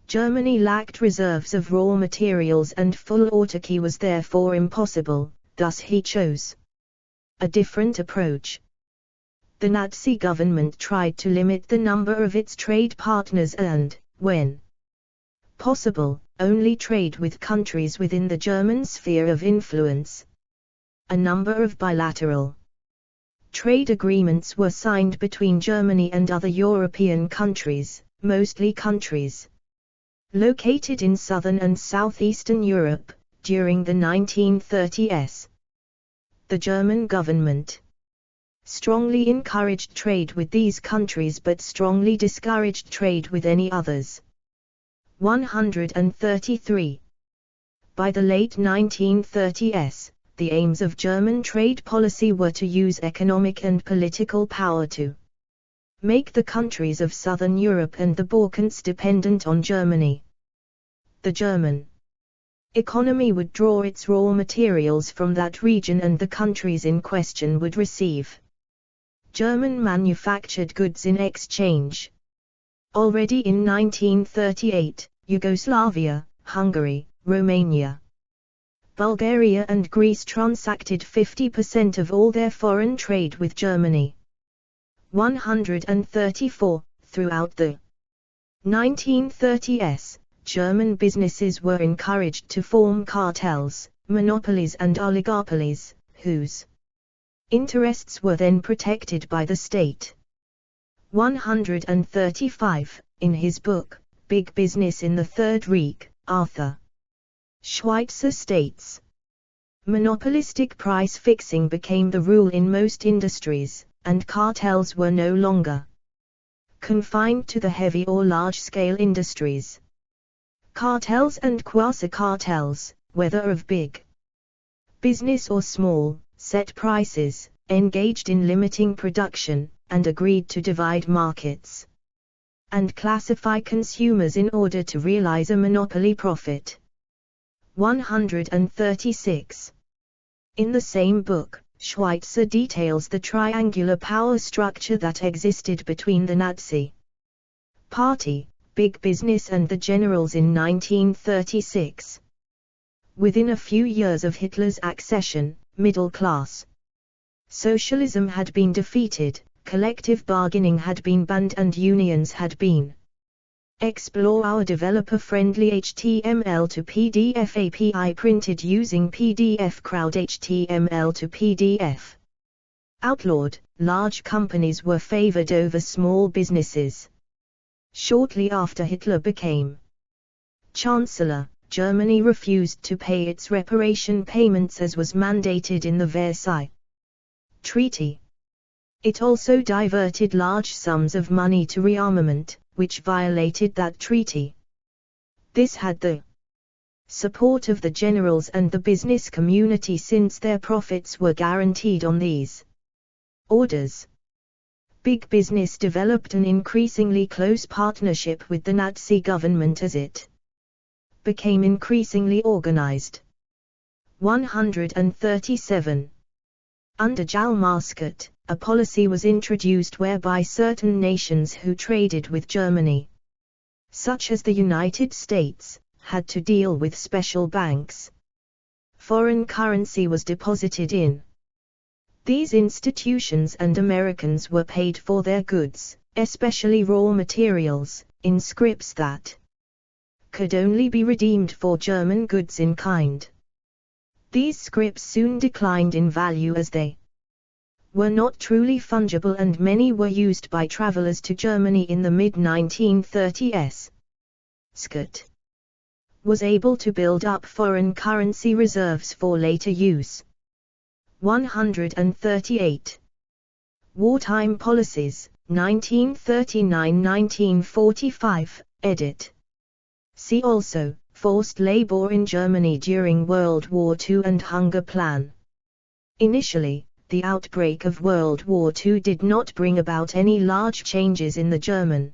Germany lacked reserves of raw materials and full autarky was therefore impossible, thus he chose a different approach. The Nazi government tried to limit the number of its trade partners and, when possible, only trade with countries within the German sphere of influence. A number of bilateral trade agreements were signed between Germany and other European countries, mostly countries located in southern and southeastern Europe, during the 1930s. The German government strongly encouraged trade with these countries but strongly discouraged trade with any others. 133. By the late 1930s, the aims of German trade policy were to use economic and political power to make the countries of southern Europe and the Balkans dependent on Germany. The German economy would draw its raw materials from that region and the countries in question would receive German manufactured goods in exchange. Already in 1938, Yugoslavia, Hungary, Romania, Bulgaria and Greece transacted 50% of all their foreign trade with Germany. 134. Throughout the 1930s, German businesses were encouraged to form cartels, monopolies and oligopolies, whose interests were then protected by the state. 135. In his book, Big Business in the Third Reich, Arthur Schweitzer states, monopolistic price fixing became the rule in most industries, and cartels were no longer confined to the heavy or large-scale industries. Cartels and quasi-cartels, whether of big business or small, set prices, engaged in limiting production, and agreed to divide markets and classify consumers in order to realize a monopoly profit. 136. In the same book, Schweitzer details the triangular power structure that existed between the Nazi Party, Big Business and the generals in 1936. Within a few years of Hitler's accession, middle class socialism had been defeated, collective bargaining had been banned and unions had been. Explore our developer-friendly HTML to PDF API printed using PDF Crowd HTML to PDF. Outlawed, large companies were favored over small businesses. Shortly after Hitler became Chancellor, Germany refused to pay its reparation payments as was mandated in the Versailles Treaty. It also diverted large sums of money to rearmament, which violated that treaty. This had the support of the generals and the business community since their profits were guaranteed on these orders. Big Business developed an increasingly close partnership with the Nazi government as it became increasingly organized. 137. Under Jalmarskott, a policy was introduced whereby certain nations who traded with Germany, such as the United States, had to deal with special banks. Foreign currency was deposited in these institutions and Americans were paid for their goods, especially raw materials, in scrips that could only be redeemed for German goods in kind. These scrips soon declined in value as they were not truly fungible and many were used by travelers to Germany in the mid-1930s. Scott was able to build up foreign currency reserves for later use. 138. Wartime Policies, 1939–1945, edit. See also, Forced Labor in Germany during World War II and Hunger Plan. Initially, the outbreak of World War II did not bring about any large changes in the German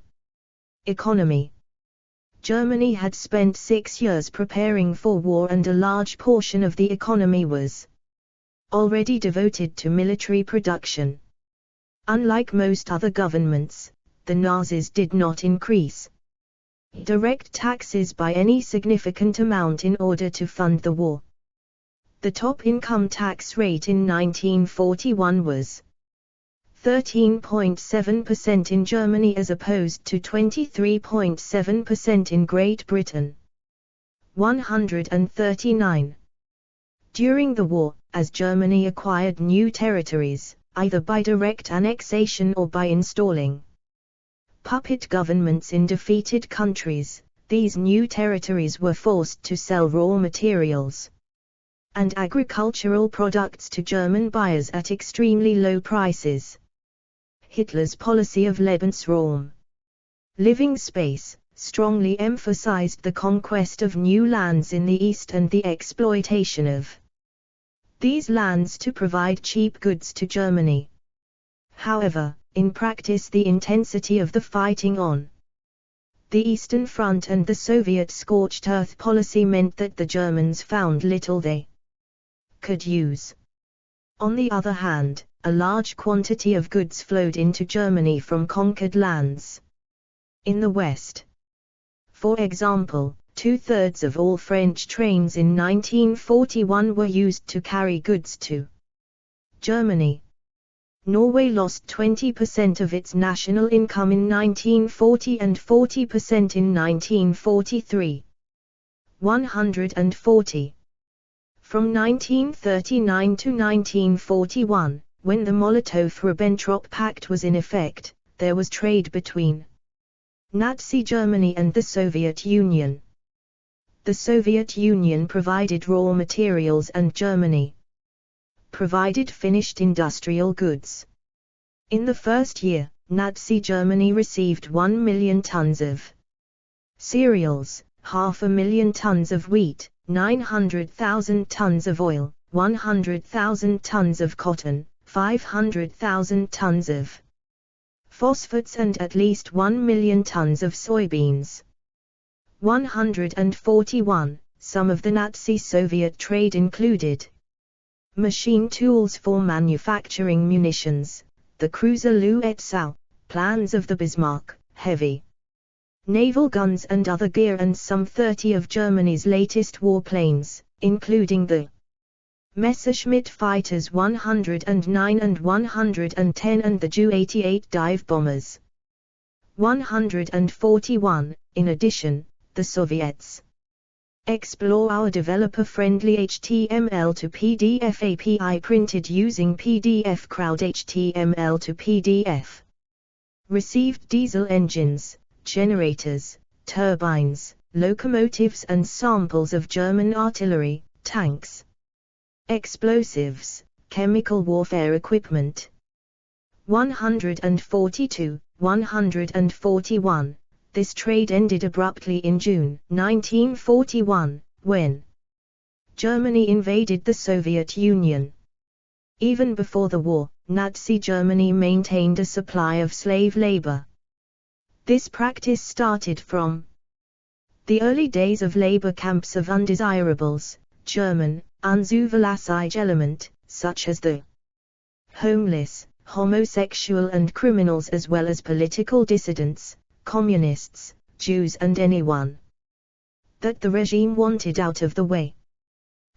economy. Germany had spent 6 years preparing for war, and a large portion of the economy was already devoted to military production. Unlike most other governments, the Nazis did not increase direct taxes by any significant amount in order to fund the war. The top income tax rate in 1941 was 13.7% in Germany as opposed to 23.7% in Great Britain. 139. During the war, as Germany acquired new territories, either by direct annexation or by installing puppet governments in defeated countries, these new territories were forced to sell raw materials and agricultural products to German buyers at extremely low prices. Hitler's policy of Lebensraum, living space, strongly emphasized the conquest of new lands in the east and the exploitation of these lands to provide cheap goods to Germany. However, in practice the intensity of the fighting on the Eastern Front and the Soviet scorched earth policy meant that the Germans found little they could use. On the other hand, a large quantity of goods flowed into Germany from conquered lands in the West. For example, 2/3 of all French trains in 1941 were used to carry goods to Germany. Norway lost 20% of its national income in 1940 and 40% in 1943. 140. From 1939 to 1941, when the Molotov-Ribbentrop Pact was in effect, there was trade between Nazi Germany and the Soviet Union. The Soviet Union provided raw materials and Germany provided finished industrial goods. In the first year, Nazi Germany received 1 million tons of cereals, 500,000 tons of wheat, 900,000 tons of oil, 100,000 tons of cotton, 500,000 tons of phosphates and at least 1 million tons of soybeans. 141. Some of the Nazi-Soviet trade included machine tools for manufacturing munitions, the cruiser Lützow, plans of the Bismarck, heavy naval guns and other gear, and some 30 of Germany's latest warplanes, including the Messerschmitt fighters 109 and 110 and the Ju-88 dive bombers. 141. In addition, the Soviets explore our developer-friendly HTML to PDF API printed using PDF Crowd HTML to PDF. Received diesel engines, generators, turbines, locomotives and samples of German artillery, tanks, explosives, chemical warfare equipment. 142, 141. This trade ended abruptly in June 1941, when Germany invaded the Soviet Union. Even before the war, Nazi Germany maintained a supply of slave labor. This practice started from the early days of labor camps of undesirables, German, unzuverlässige element, such as the homeless, homosexual and criminals, as well as political dissidents, communists, Jews and anyone that the regime wanted out of the way.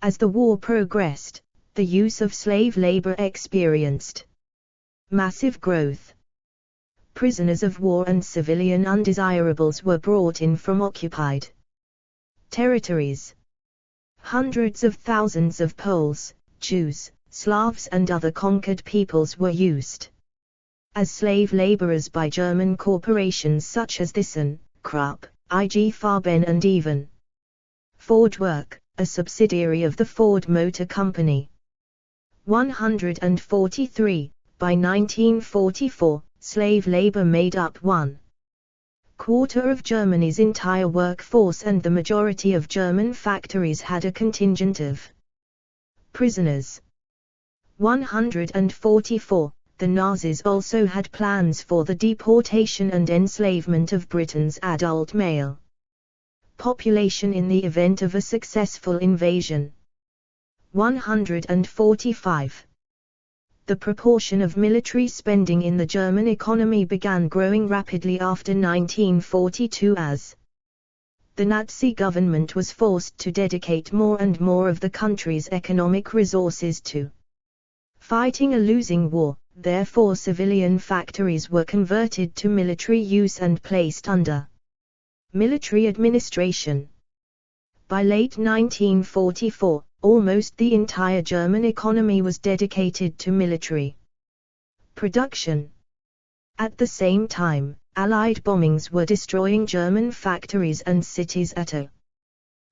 As the war progressed, the use of slave labor experienced massive growth. Prisoners of war and civilian undesirables were brought in from occupied territories. Hundreds of thousands of Poles, Jews, Slavs and other conquered peoples were used as slave laborers by German corporations such as Thyssen, Krupp, IG Farben and even Ford Work, a subsidiary of the Ford Motor Company. 143. By 1944, slave labor made up 1/4 of Germany's entire workforce, and the majority of German factories had a contingent of prisoners. 144. The Nazis also had plans for the deportation and enslavement of Britain's adult male population in the event of a successful invasion. 145. The proportion of military spending in the German economy began growing rapidly after 1942 as the Nazi government was forced to dedicate more and more of the country's economic resources to fighting a losing war. Therefore, civilian factories were converted to military use and placed under military administration. By late 1944, almost the entire German economy was dedicated to military production. At the same time, Allied bombings were destroying German factories and cities at a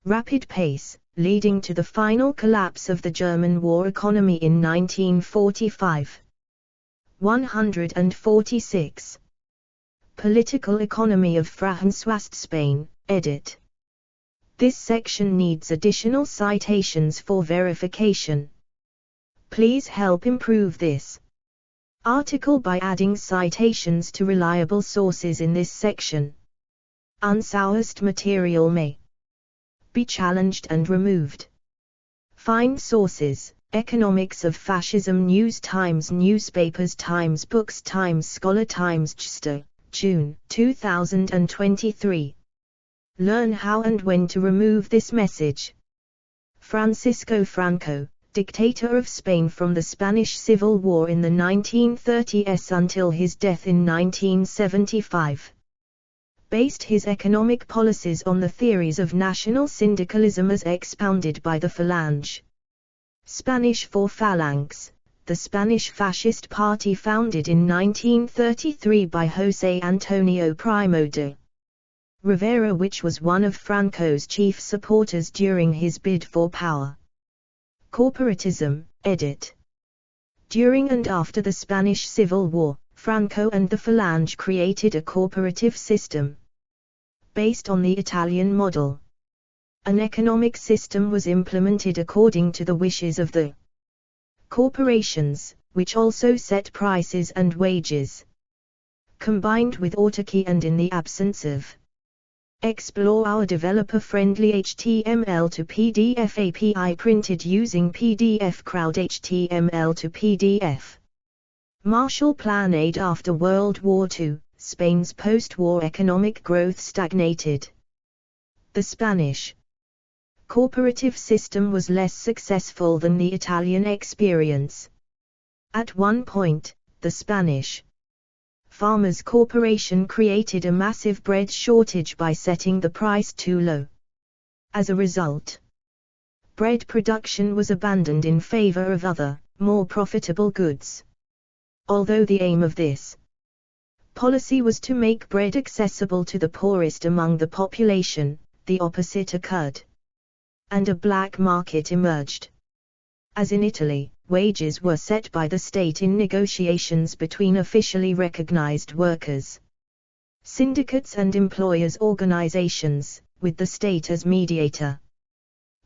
rapid pace, leading to the final collapse of the German war economy in 1945. 146. Political Economy of Francoist Spain, edit. This section needs additional citations for verification. Please help improve this article by adding citations to reliable sources in this section. Unsourced material may be challenged and removed. Find sources: Economics of Fascism, News Times Newspapers, Times Books, Times Scholar, Times Chester, June 2023. Learn how and when to remove this message. Francisco Franco, dictator of Spain from the Spanish Civil War in the 1930s until his death in 1975, based his economic policies on the theories of national syndicalism as expounded by the Falange. Spanish for Phalanx, the Spanish fascist party founded in 1933 by José Antonio Primo de Rivera, which was one of Franco's chief supporters during his bid for power. Corporatism, edit. During and after the Spanish Civil War, Franco and the Falange created a corporative system based on the Italian model. An economic system was implemented according to the wishes of the corporations, which also set prices and wages. Combined with autarky and in the absence of explore our developer-friendly HTML to PDF API printed using PDF Crowd HTML to PDF. Marshall Plan aid. After World War II, Spain's post-war economic growth stagnated. The Spanish corporative system was less successful than the Italian experience. At one point, the Spanish Farmers Corporation created a massive bread shortage by setting the price too low. As a result, bread production was abandoned in favor of other, more profitable goods. Although the aim of this policy was to make bread accessible to the poorest among the population, the opposite occurred, and a black market emerged. As in Italy, wages were set by the state in negotiations between officially recognized workers, syndicates and employers' organizations, with the state as mediator.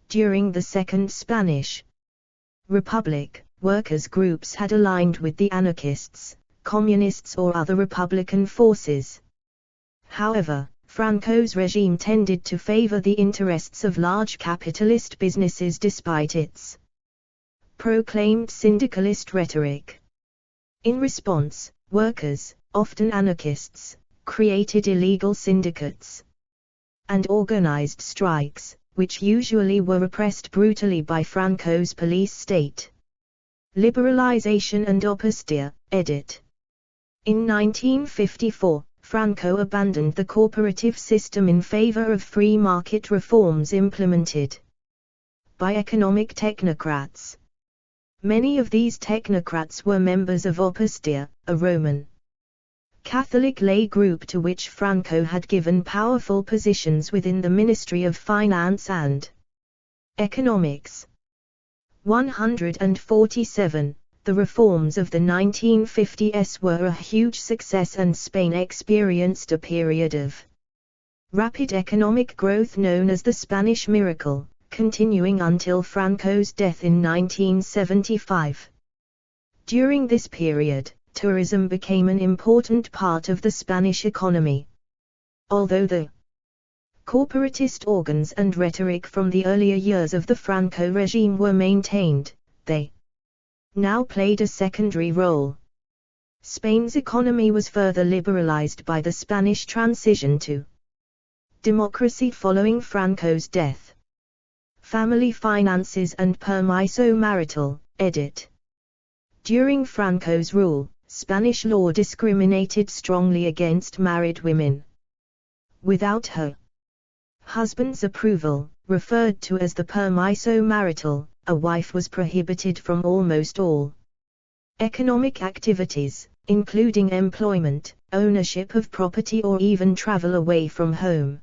During the Second Spanish Republic, workers' groups had aligned with the anarchists, communists or other republican forces. However, Franco's regime tended to favor the interests of large capitalist businesses despite its proclaimed syndicalist rhetoric. In response, workers, often anarchists, created illegal syndicates and organized strikes, which usually were repressed brutally by Franco's police state. Liberalization and Opustia, edit. In 1954, Franco abandoned the corporative system in favor of free market reforms implemented by economic technocrats. Many of these technocrats were members of Opustia, a Roman Catholic lay group to which Franco had given powerful positions within the Ministry of Finance and Economics. 147. The reforms of the 1950s were a huge success and Spain experienced a period of rapid economic growth known as the Spanish Miracle, continuing until Franco's death in 1975. During this period, tourism became an important part of the Spanish economy. Although the Corporatist organs and rhetoric from the earlier years of the Franco regime were maintained, they now played a secondary role. Spain's economy was further liberalized by the Spanish transition to democracy following Franco's death. Family finances and permiso-marital, edit. During Franco's rule, Spanish law discriminated strongly against married women. Without her husband's approval, referred to as the permiso-marital, a wife was prohibited from almost all economic activities, including employment, ownership of property or even travel away from home.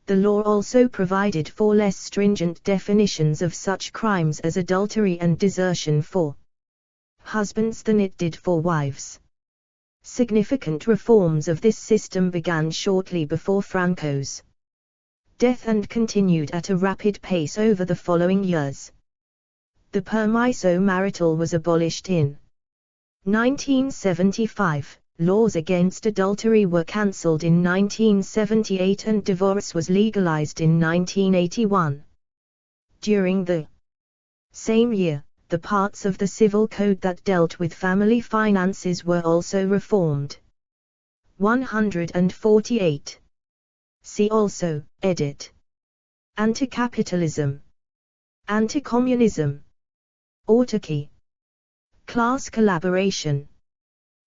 The law also provided for less stringent definitions of such crimes as adultery and desertion for husbands than it did for wives. Significant reforms of this system began shortly before Franco's death and continued at a rapid pace over the following years. The permiso-marital was abolished in 1975, laws against adultery were cancelled in 1978 and divorce was legalized in 1981. During the same year, the parts of the civil code that dealt with family finances were also reformed. 148. See also, edit. Anti-capitalism, anti-communism, autarky, class collaboration.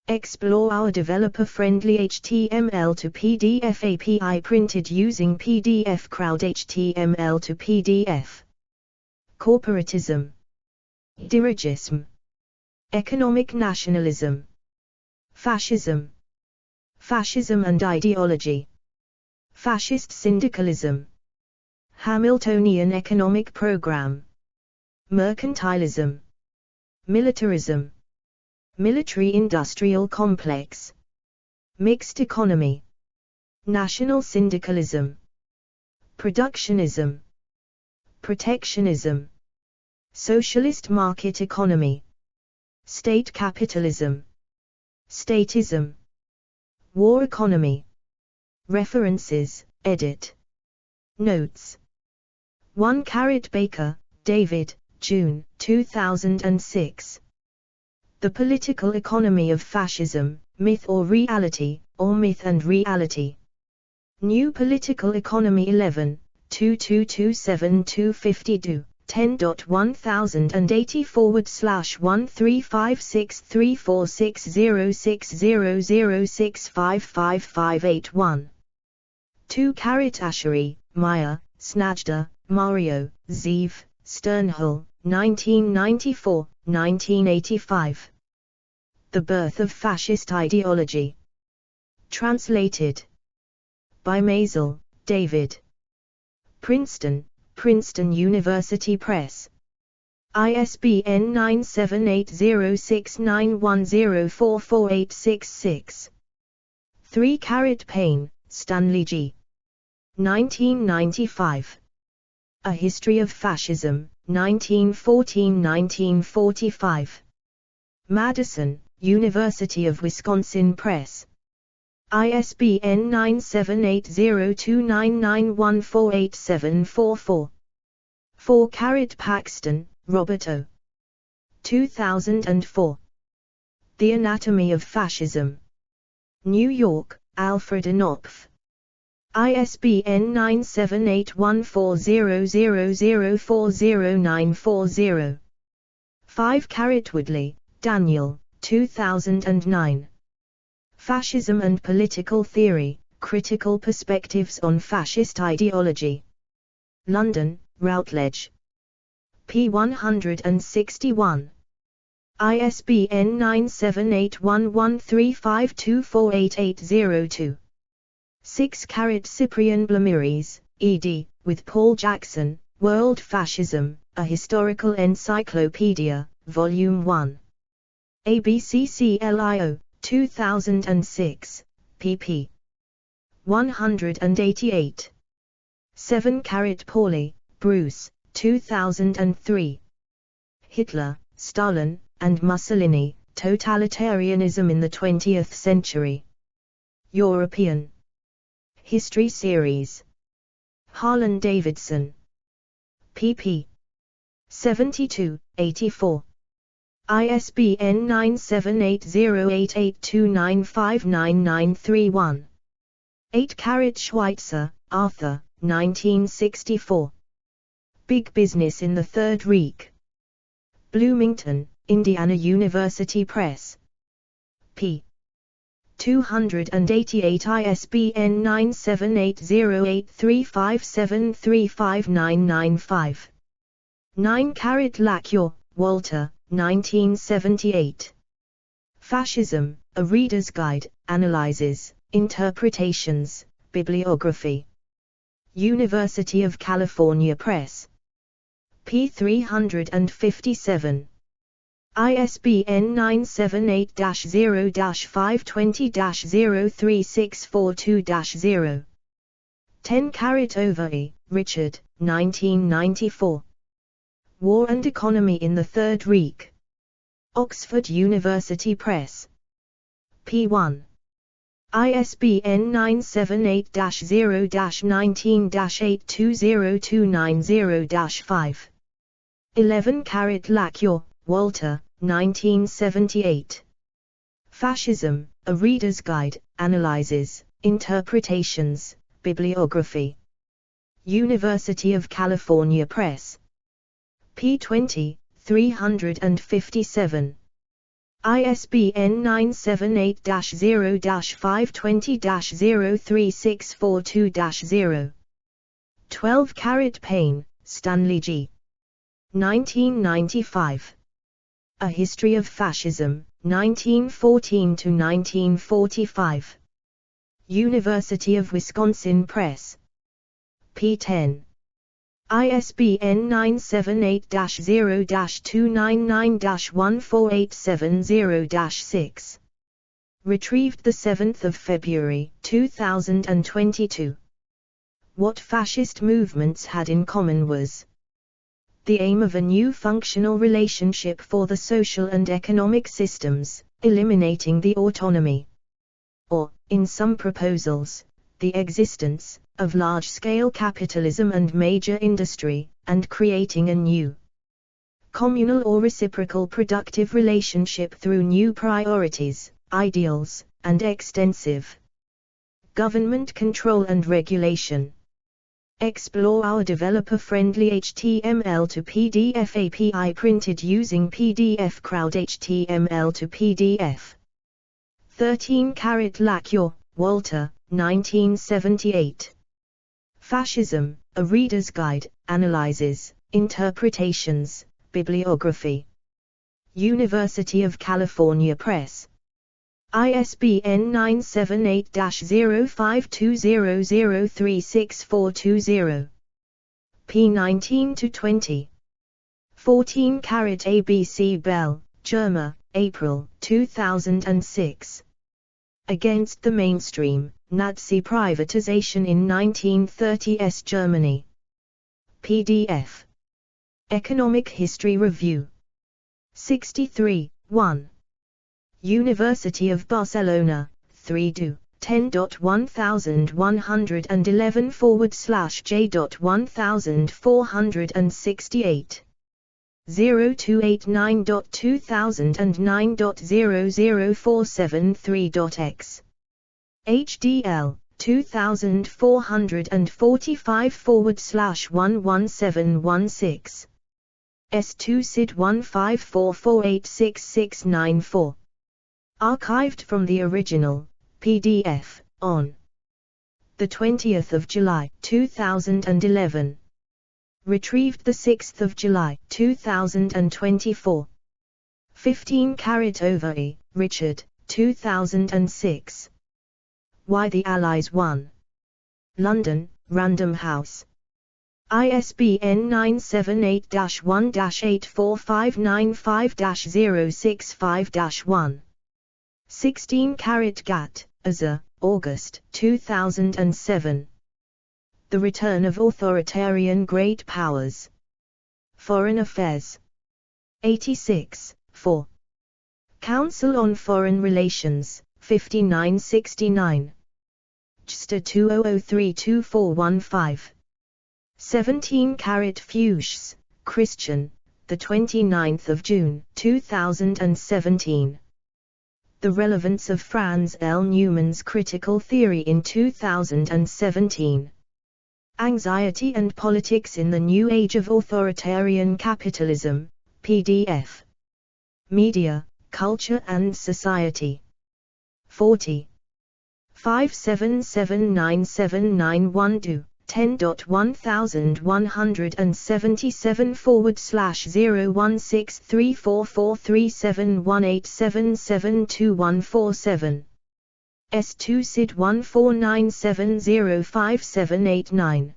Explore our developer-friendly HTML to PDF API printed using PDF Crowd HTML to PDF. Corporatism, dirigism, economic nationalism, fascism, fascism and ideology, fascist syndicalism, Hamiltonian economic program, mercantilism, militarism, military-industrial complex, mixed economy, national syndicalism, productionism, protectionism, socialist market economy, state capitalism, statism, war economy. References, edit. Notes. 1 Baker, David, June, 2006. The Political Economy of Fascism, Myth or Reality, or Myth and Reality. New Political Economy 11, 2227-252, 10.1080/13563460600655581. 2 Asheri, Maya, Snajda, Mario, Zeev, Sternhal, 1994, 1985. The Birth of Fascist Ideology. Translated by Maisel, David. Princeton, Princeton University Press. ISBN 9780691044866. 3 Payne, Stanley G. 1995. A History of Fascism, 1914–1945. Madison, University of Wisconsin Press. ISBN 9780299148744. 4 Paxton, Robert O. 2004. The Anatomy of Fascism. New York, Alfred Knopf. ISBN 9781400040940. 5 Woodley, Daniel, 2009. Fascism and Political Theory, Critical Perspectives on Fascist Ideology. London, Routledge. p. 161. ISBN 9781135248802. 6 Cyprian Blamiris, ed., with Paul Jackson, World Fascism, A Historical Encyclopedia, Volume 1. ABCCLIO, 2006, pp. 188. 7 Pauli, Bruce, 2003. Hitler, Stalin, and Mussolini, Totalitarianism in the 20th Century. European History Series. Harlan-Davidson. pp. 72, 84. ISBN 9780882959931. 8. Schweitzer, Arthur, 1964. Big Business in the Third Reich. Bloomington, Indiana University Press. p. 288. ISBN 9780835735995. 9. Lackure, Walter, 1978. Fascism, A Reader's Guide, Analyses, Interpretations, Bibliography. University of California Press. p. 357. ISBN 978-0-520-03642-0. 10. Overy, Richard, 1994. War and Economy in the Third Reich. Oxford University Press. p. 1. ISBN 978-0-19-820290-5. 11. Lackure, Walter, 1978. Fascism, A Reader's Guide, Analyses, Interpretations, Bibliography. University of California Press. p. 20, 357. ISBN 978-0-520-03642-0. 12. Payne, Stanley G. 1995. A History of Fascism, 1914–1945. University of Wisconsin Press. p. 10. ISBN 978-0-299-14870-6. Retrieved 7 February 2022. What fascist movements had in common was the aim of a new functional relationship for the social and economic systems, eliminating the autonomy, or, in some proposals, the existence of large-scale capitalism and major industry, and creating a new communal or reciprocal productive relationship through new priorities, ideals, and extensive government control and regulation. Explore our developer-friendly HTML to PDF API printed using PDF Crowd HTML to PDF. 13. Lackure, Walter, 1978. Fascism, A Reader's Guide, Analyses, Interpretations, Bibliography. University of California Press. ISBN 978-0-520-03642-0. p. 19–20. 14. ABC Bell, Germa, April, 2006. Against the Mainstream, Nazi Privatization in 1930s Germany. PDF. Economic History Review. 63, 1. University of Barcelona, 3do, 10.1111/J.1468. 0289.2009.00473.x. HDL, 2445/11716. S2 SID 1544866694. Archived from the original, PDF, on 20 July 2011. Retrieved 6 July 2024. 15. Overy, Richard, 2006. Why the Allies Won. London, Random House. ISBN 978-1-84595-065-1. 16. Azar, August 2007. The Return of Authoritarian Great Powers. Foreign Affairs. 86, 4. Council on Foreign Relations, 5969. JSTOR 20032415. 17 Fuchs, Christian, the 29th of June, 2017. The relevance of Franz L. Newman's critical theory in 2017. Anxiety and Politics in the New Age of Authoritarian Capitalism, PDF. Media, Culture and Society. 40. 5779791 10.11344718772147 S2 SID 1497057889.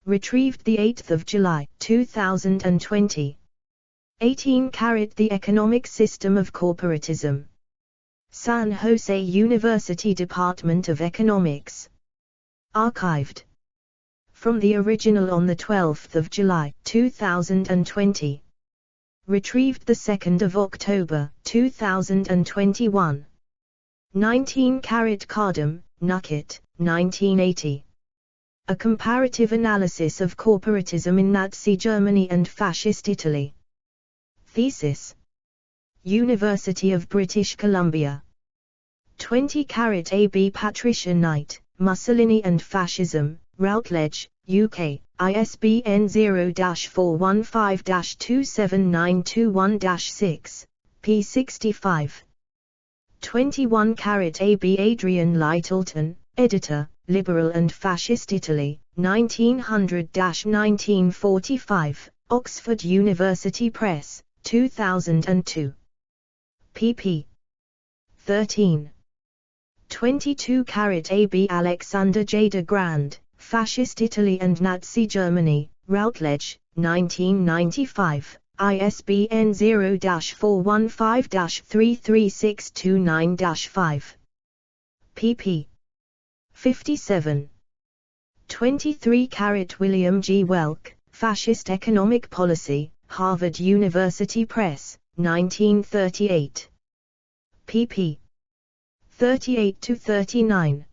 Retrieved 8 July 2020. 18 The Economic System of Corporatism. San Jose University Department of Economics. Archived from the original on 12 July 2020. Retrieved 2 October 2021. 19 Cardam, Nuckett, 1980. A Comparative Analysis of Corporatism in Nazi Germany and Fascist Italy. Thesis. University of British Columbia. 20 A.B. Patricia Knight, Mussolini and Fascism, Routledge, UK, ISBN 0-415-27921-6, p. 65. 21 A.B. Adrian Lyttelton, Editor, Liberal and Fascist Italy, 1900-1945, Oxford University Press, 2002. pp. 13. 22 A.B. Alexander J. de Grand, Fascist Italy and Nazi Germany, Routledge, 1995, ISBN 0-415-33629-5. pp. 57. 23 William G. Welk, Fascist Economic Policy, Harvard University Press, 1938. pp. 38-39.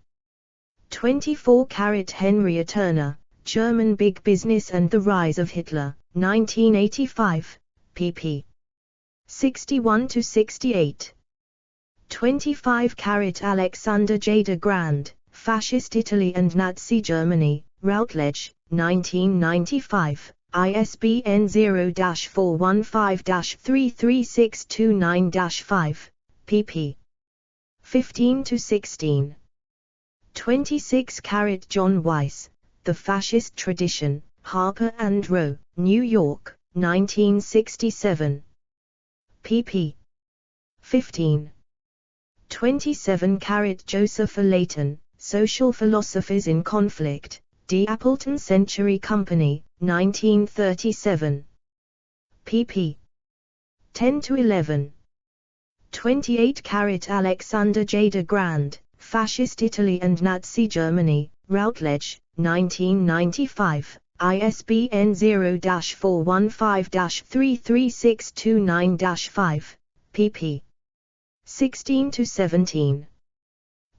24 Henry Turner, German Big Business and the Rise of Hitler, 1985, pp. 61-68. 25 Alexander J. de Grand, Fascist Italy and Nazi Germany, Routledge, 1995, ISBN 0-415-33629-5, pp. 15-16. 26 John Weiss, The Fascist Tradition, Harper and Row, New York, 1967. pp. 15. 27 Joseph A. Layton, Social Philosophies in Conflict, D. Appleton Century Company, 1937. pp. 10-11. 28 Alexander J. de Grand, Fascist Italy and Nazi Germany, Routledge, 1995, ISBN 0-415-33629-5, pp. 16-17.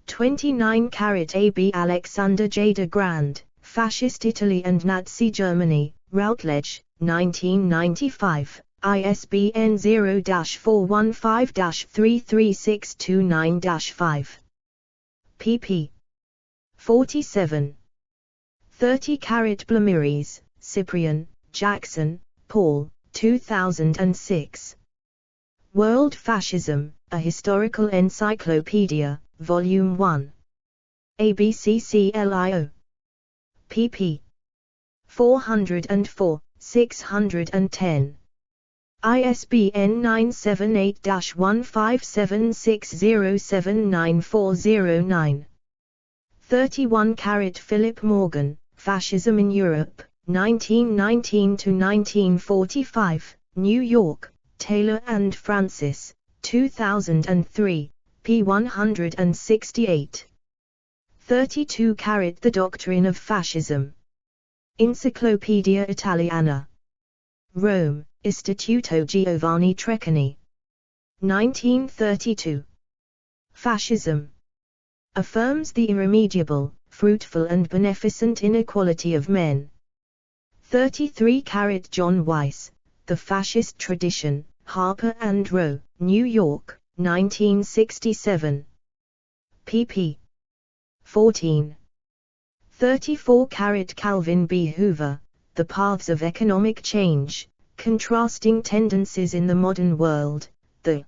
29 A.B. Alexander J. de Grand, Fascist Italy and Nazi Germany, Routledge, 1995, ISBN 0-415-33629-5. pp. 47. 30 Blamiris, Cyprian, Jackson, Paul, 2006. World Fascism, A Historical Encyclopedia, Volume 1. ABCCLIO. pp. 404, 610. ISBN 978-1576079409. 31 Philip Morgan, Fascism in Europe, 1919-1945, New York, Taylor and Francis, 2003, p. 168. 32 The Doctrine of Fascism. Encyclopedia Italiana. Rome, Istituto Giovanni Treccani. 1932. Fascism affirms the irremediable, fruitful and beneficent inequality of men. 33 John Weiss, The Fascist Tradition, Harper and Row, New York, 1967. pp. 14. 34 Calvin B. Hoover, The Paths of Economic Change, Contrasting Tendencies in the Modern World, The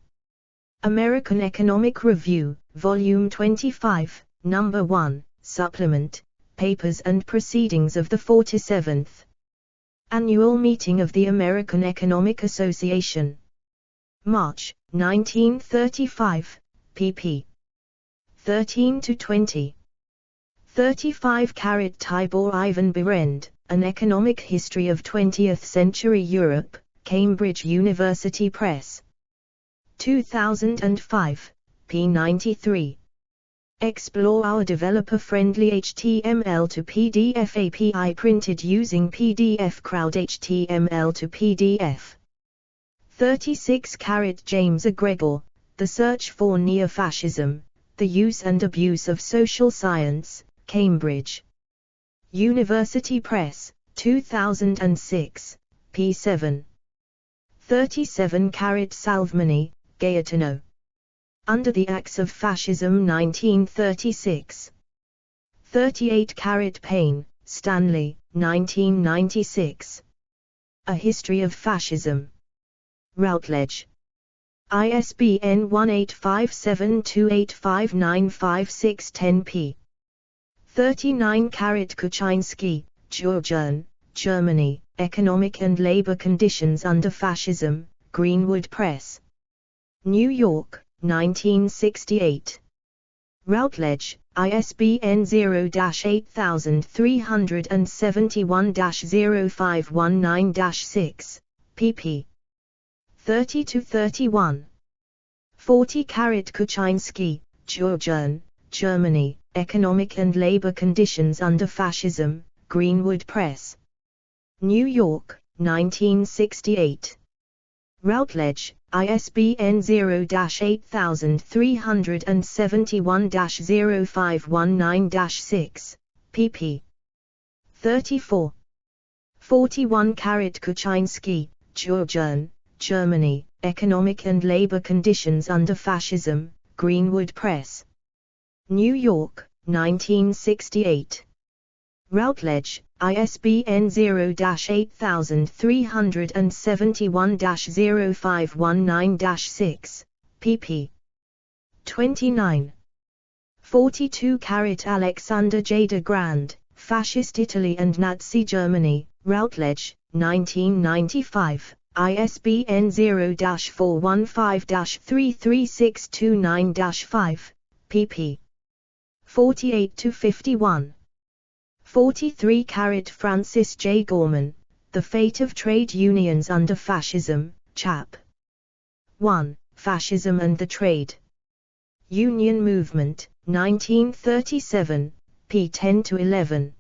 American Economic Review, Volume 25, No. 1, Supplement, Papers and Proceedings of the 47th Annual Meeting of the American Economic Association. March, 1935, pp. 13-20. 35 Tibor Ivan Berend, An Economic History of 20th Century Europe, Cambridge University Press. 2005, p. 93. Explore our developer-friendly HTML to PDF API printed using PDF Crowd HTML to PDF. 36 James A. Gregor, The Search for Neo-Fascism, The Use and Abuse of Social Science, Cambridge University Press, 2006, p. 7. 37 Salvemani, Gaetano. Under the Axe of Fascism 1936. 38 Payne, Stanley, 1996. A History of Fascism. Routledge. ISBN 185728595610 p. 39 Kuczynski, Georgian, Germany, Economic and Labor Conditions Under Fascism, Greenwood Press. New York, 1968. Routledge, ISBN 0-8371-0519-6, pp. 30-31. 40 Kuczynski, Georgian, Germany, Economic and Labor Conditions Under Fascism, Greenwood Press. New York, 1968. Routledge, ISBN 0-8371-0519-6, pp. 34. 41 Kuczynski, Georgian, Germany, Economic and Labor Conditions Under Fascism, Greenwood Press. New York, 1968. Routledge, ISBN 0-8371-0519-6, pp. 29. 42 Alexander J. de Grand, Fascist Italy and Nazi Germany, Routledge, 1995, ISBN 0-415-33629-5, pp. 48-51. 43 Francis J. Gorman, The Fate of Trade Unions Under Fascism, Chap. 1, Fascism and the Trade Union Movement, 1937, p. 10-11.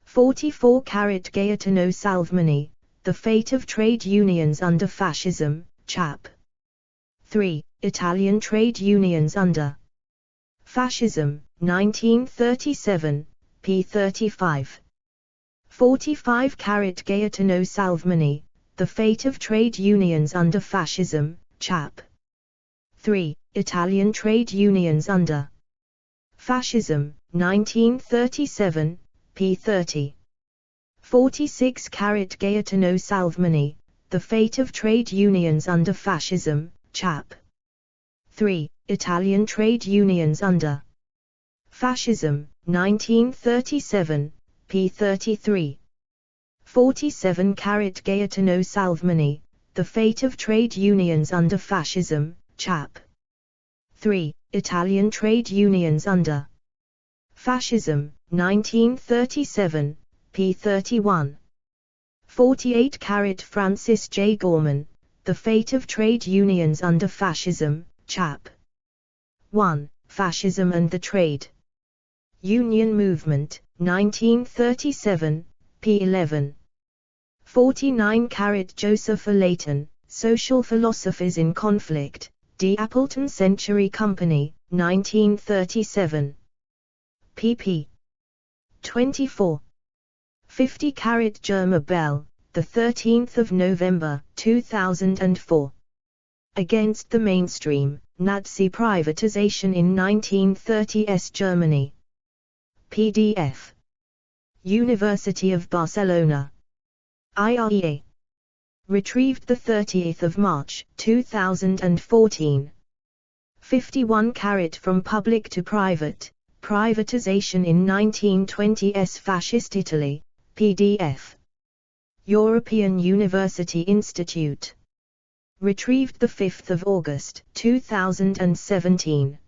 44 Gaetano Salvemani, The Fate of Trade Unions Under Fascism, Chap. 3, Italian Trade Unions Under Fascism, 1937, p. 35. 45 Gaetano Salvemani, The Fate of Trade Unions Under Fascism, Chap. 3, Italian Trade Unions Under Fascism, 1937, p. 30. 46 Gaetano Salvemani, The Fate of Trade Unions Under Fascism, Chap. 3, Italian Trade Unions Under Fascism, 1937, p. 33. 47 Gaetano Salvemani, The Fate of Trade Unions Under Fascism, Chap. 3, Italian Trade Unions Under Fascism, 1937, p. 31. 48 Francis J. Gorman, The Fate of Trade Unions Under Fascism, Chap. 1, Fascism and the Trade Union Movement, 1937, p. 11. 49 Joseph A. Layton, Social Philosophies in Conflict, D. Appleton Century Company, 1937. pp. 24. 50 Germa Bell, the 13th of November, 2004. Against the mainstream, Nazi privatization in 1930s Germany. PDF. University of Barcelona. IREA. Retrieved the 30th of March, 2014. 51 From public to private, privatization in 1920s Fascist Italy, PDF. European University Institute. Retrieved the 5th of August, 2017.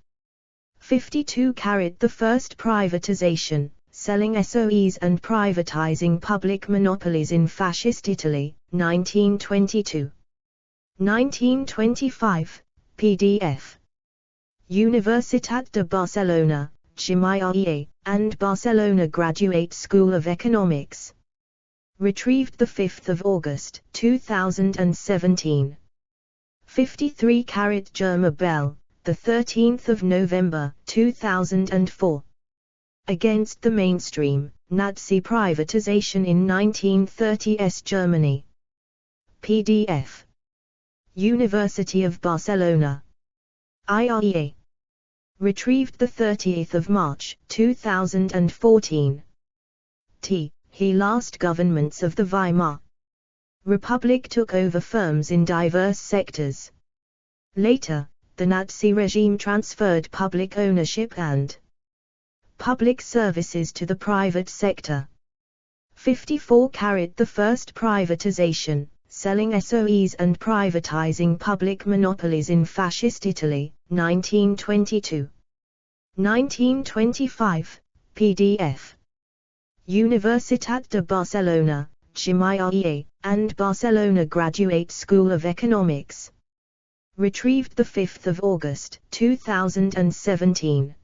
52 The first privatization, selling SOEs and privatizing public monopolies in Fascist Italy, 1922. 1925, PDF. Universitat de Barcelona, GMIREA, and Barcelona Graduate School of Economics. Retrieved the 5th of August, 2017. 53 Germa Bell, the 13th of November, 2004. Against the mainstream, Nazi privatization in 1930s Germany. PDF. University of Barcelona. IREA. Retrieved the 30th of March, 2014. He last governments of the Weimar Republic took over firms in diverse sectors. Later, the Nazi regime transferred public ownership and public services to the private sector. 54 The first privatization, selling SOEs and privatizing public monopolies in Fascist Italy, 1922. 1925, PDF. Universitat de Barcelona, GMIREA, and Barcelona Graduate School of Economics. Retrieved the 5th of August, 2017.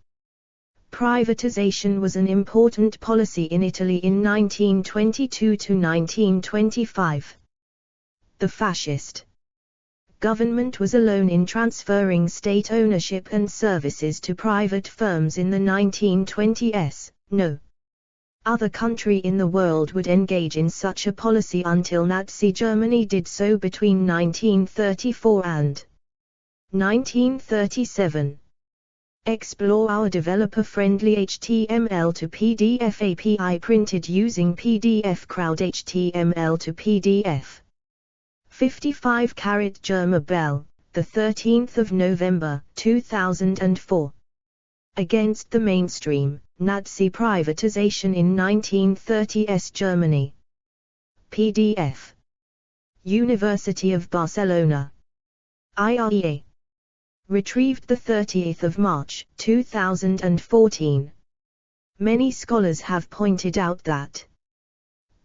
Privatization was an important policy in Italy in 1922 to 1925. The fascist government was alone in transferring state ownership and services to private firms in the 1920s. No other country in the world would engage in such a policy until Nazi Germany did so between 1934 and 1937. Explore our developer-friendly HTML to PDF API printed using PDF Crowd HTML to PDF. 55 Germa Bell, the 13th of November, 2004. Against the mainstream, Nazi privatization in 1930s Germany. PDF. University of Barcelona. IREA. Retrieved the 30th of March, 2014. Many scholars have pointed out that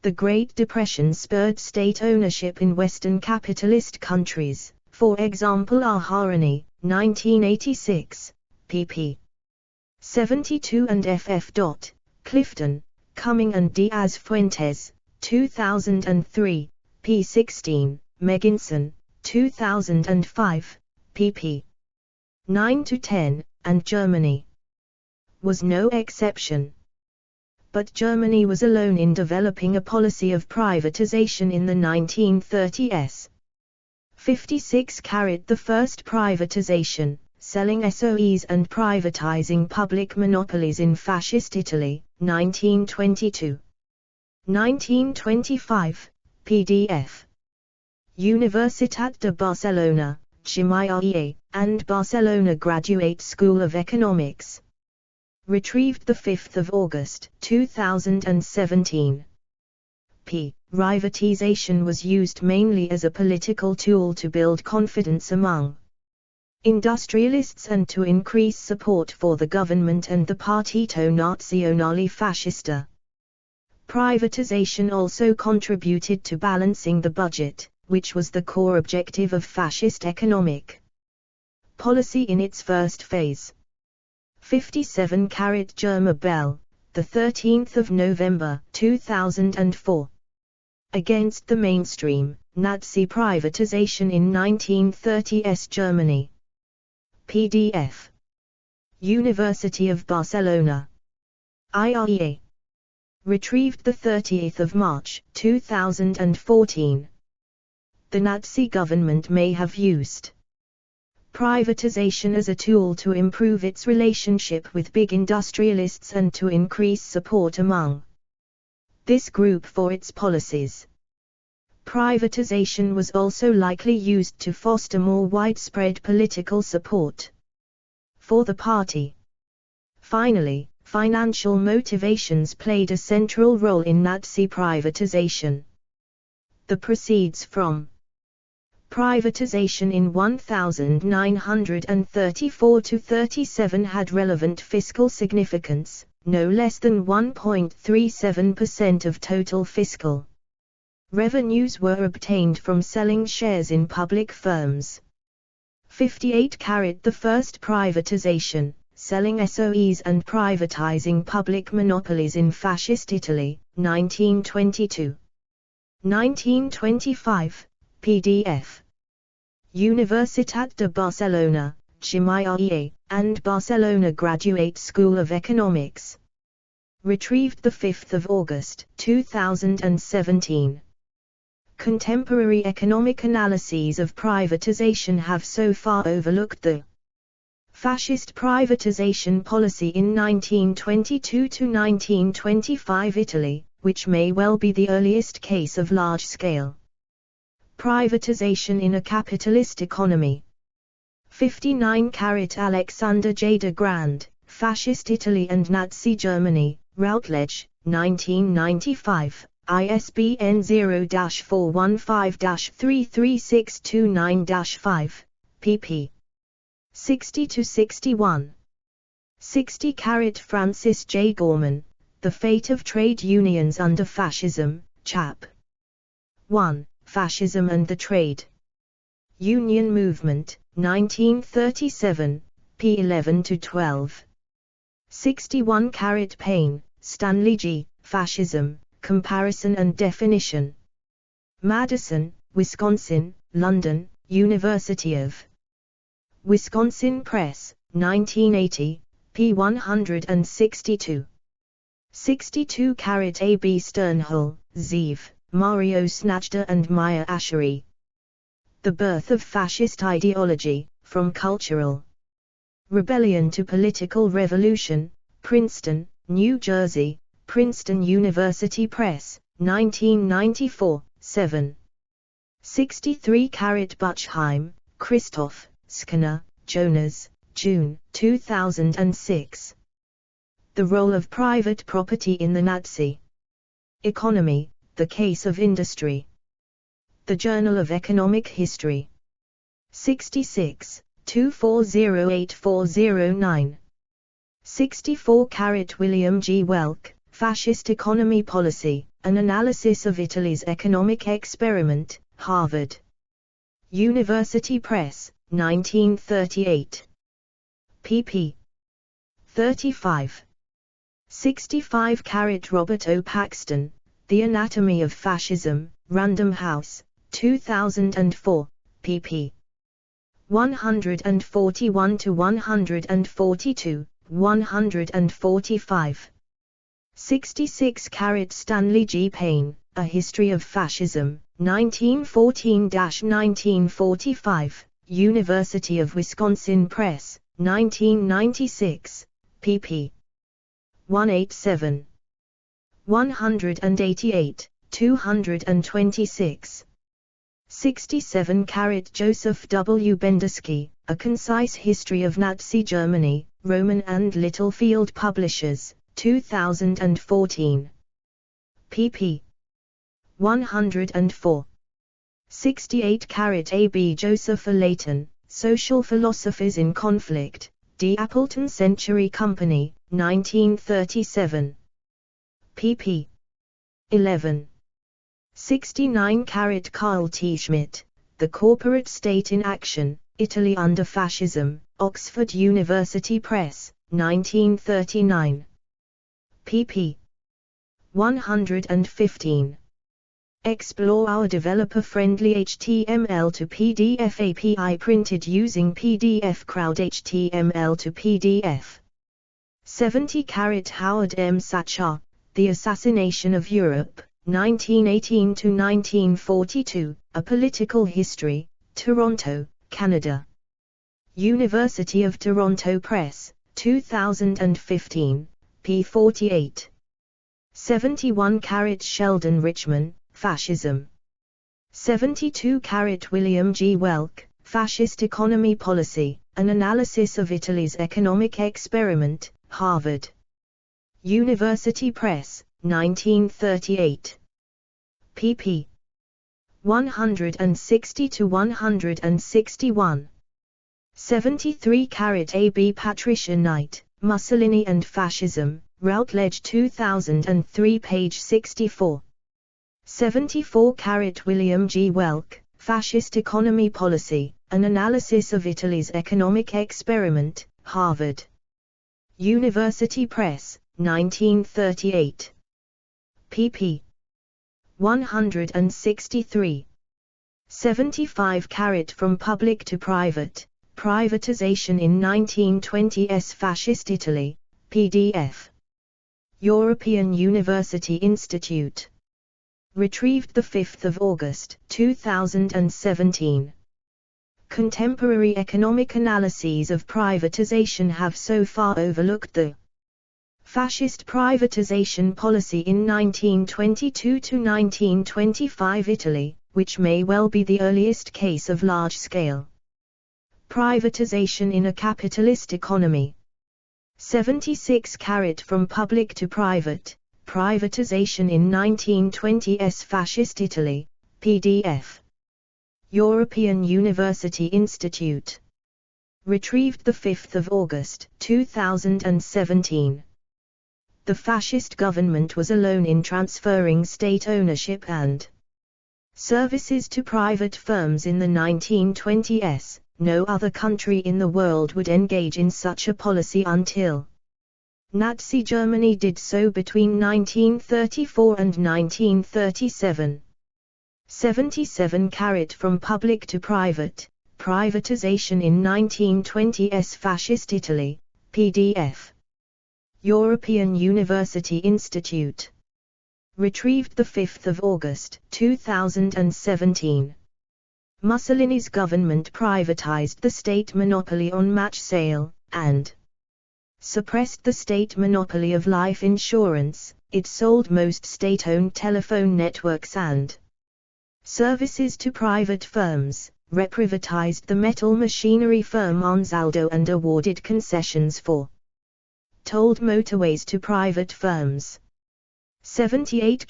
the Great Depression spurred state ownership in Western capitalist countries, for example Harani, 1986, pp. 72 and ff. Clifton, Cumming and Diaz Fuentes, 2003, p. 16, Megginson, 2005, pp. 9-10, and Germany was no exception. But Germany was alone in developing a policy of privatization in the 1930s. 56 The first privatization, selling SOEs and privatizing public monopolies in Fascist Italy, 1922. 1925, PDF. Universitat de Barcelona, GMIREA, and Barcelona Graduate School of Economics. Retrieved the 5th of August, 2017. Privatization was used mainly as a political tool to build confidence among industrialists and to increase support for the government and the Partito Nazionale Fascista. Privatization also contributed to balancing the budget, which was the core objective of fascist economic policy in its first phase. 57 Germa Bell, the 13th of November, 2004. Against the mainstream, Nazi privatization in 1930s Germany. PDF. University of Barcelona. IREA. Retrieved 30 March 2014. The Nazi government may have used privatization as a tool to improve its relationship with big industrialists and to increase support among this group for its policies. Privatization was also likely used to foster more widespread political support for the party. Finally, financial motivations played a central role in Nazi privatization. The proceeds from privatization in 1934–37 had relevant fiscal significance, no less than 1.37% of total fiscal revenues were obtained from selling shares in public firms. 58 The first privatization, selling SOEs and privatizing public monopolies in Fascist Italy, 1922. 1925, PDF. Universitat de Barcelona, Chimay and Barcelona Graduate School of Economics. Retrieved 5 August 2017. Contemporary economic analyses of privatization have so far overlooked the fascist privatization policy in 1922–1925 Italy, which may well be the earliest case of large-scale privatization in a capitalist economy. 59 Alexander J. de Grand, Fascist Italy and Nazi Germany, Routledge, 1995, ISBN 0-415-33629-5, pp. 60–61. 60 Francis J. Gorman, The Fate of Trade Unions Under Fascism, Chap. 1, Fascism and the Trade Union Movement, 1937, p. 11–12. 61 Payne, Stanley G., Fascism, Comparison and Definition. Madison, Wisconsin, London, University of Wisconsin Press, 1980, p. 162. 62 A. B. Sternhull, Zeev, Mario Snajder and Maya Asheri. The Birth of Fascist Ideology, From Cultural Rebellion to Political Revolution, Princeton, New Jersey, Princeton University Press, 1994, 7. 63 Butchheim, Christoph, Skinner, Jonas, June, 2006. The Role of Private Property in the Nazi Economy, The Case of Industry. The Journal of Economic History. 66, 2408-409. 64 William G. Welk, Fascist Economy Policy, An Analysis of Italy's Economic Experiment, Harvard University Press, 1938. pp. 35. 65 Robert O. Paxton, The Anatomy of Fascism, Random House, 2004, pp. 141–142, 145. 66 Stanley G. Payne, A History of Fascism, 1914–1945, University of Wisconsin Press, 1996, pp. 187. 188, 226. 67 Joseph W. Bendersky, A Concise History of Nazi Germany, Roman and Littlefield Publishers, 2014. pp. 104. 68 A. B. Joseph A. Layton, Social Philosophies in Conflict, D. Appleton Century Company, 1937. pp. 11. 69 Carl T. Schmidt, The Corporate State in Action, Italy Under Fascism, Oxford University Press, 1939. pp. 115. Explore our developer-friendly HTML to PDF API printed using PDF Crowd HTML to PDF. 70 Howard M. Sachar, The Assassination of Europe, 1918–1942, A Political History, Toronto, Canada. University of Toronto Press, 2015, p. 48. 71 Sheldon Richman, Fascism. 72 William G. Welk, Fascist Economy Policy, An Analysis of Italy's Economic Experiment, Harvard. University Press, 1938. pp. 160–161. 73 A. B. Patricia Knight, Mussolini and Fascism, Routledge 2003 page 64. 74 William G. Welk, Fascist Economy Policy, An Analysis of Italy's Economic Experiment, Harvard. University Press, 1938. pp. 163. 75 From Public to Private, Privatization in 1920s Fascist Italy, PDF. European University Institute. Retrieved 5 August 2017. Contemporary economic analyses of privatization have so far overlooked the fascist privatization policy in 1922–1925 Italy, which may well be the earliest case of large-scale privatization in a capitalist economy. 76 From Public to Private, Privatization in 1920s Fascist Italy, PDF. European University Institute. Retrieved 5 August 2017. The fascist government was alone in transferring state ownership and services to private firms in the 1920s. No other country in the world would engage in such a policy until Nazi Germany did so between 1934 and 1937. 77 From Public to Private, Privatization in 1920s Fascist Italy, PDF. European University Institute. Retrieved 5 August 2017. Mussolini's government privatized the state monopoly on match sale, and suppressed the state monopoly of life insurance. It sold most state-owned telephone networks and services to private firms, reprivatized the metal machinery firm Ansaldo and awarded concessions for tolled motorways to private firms. 78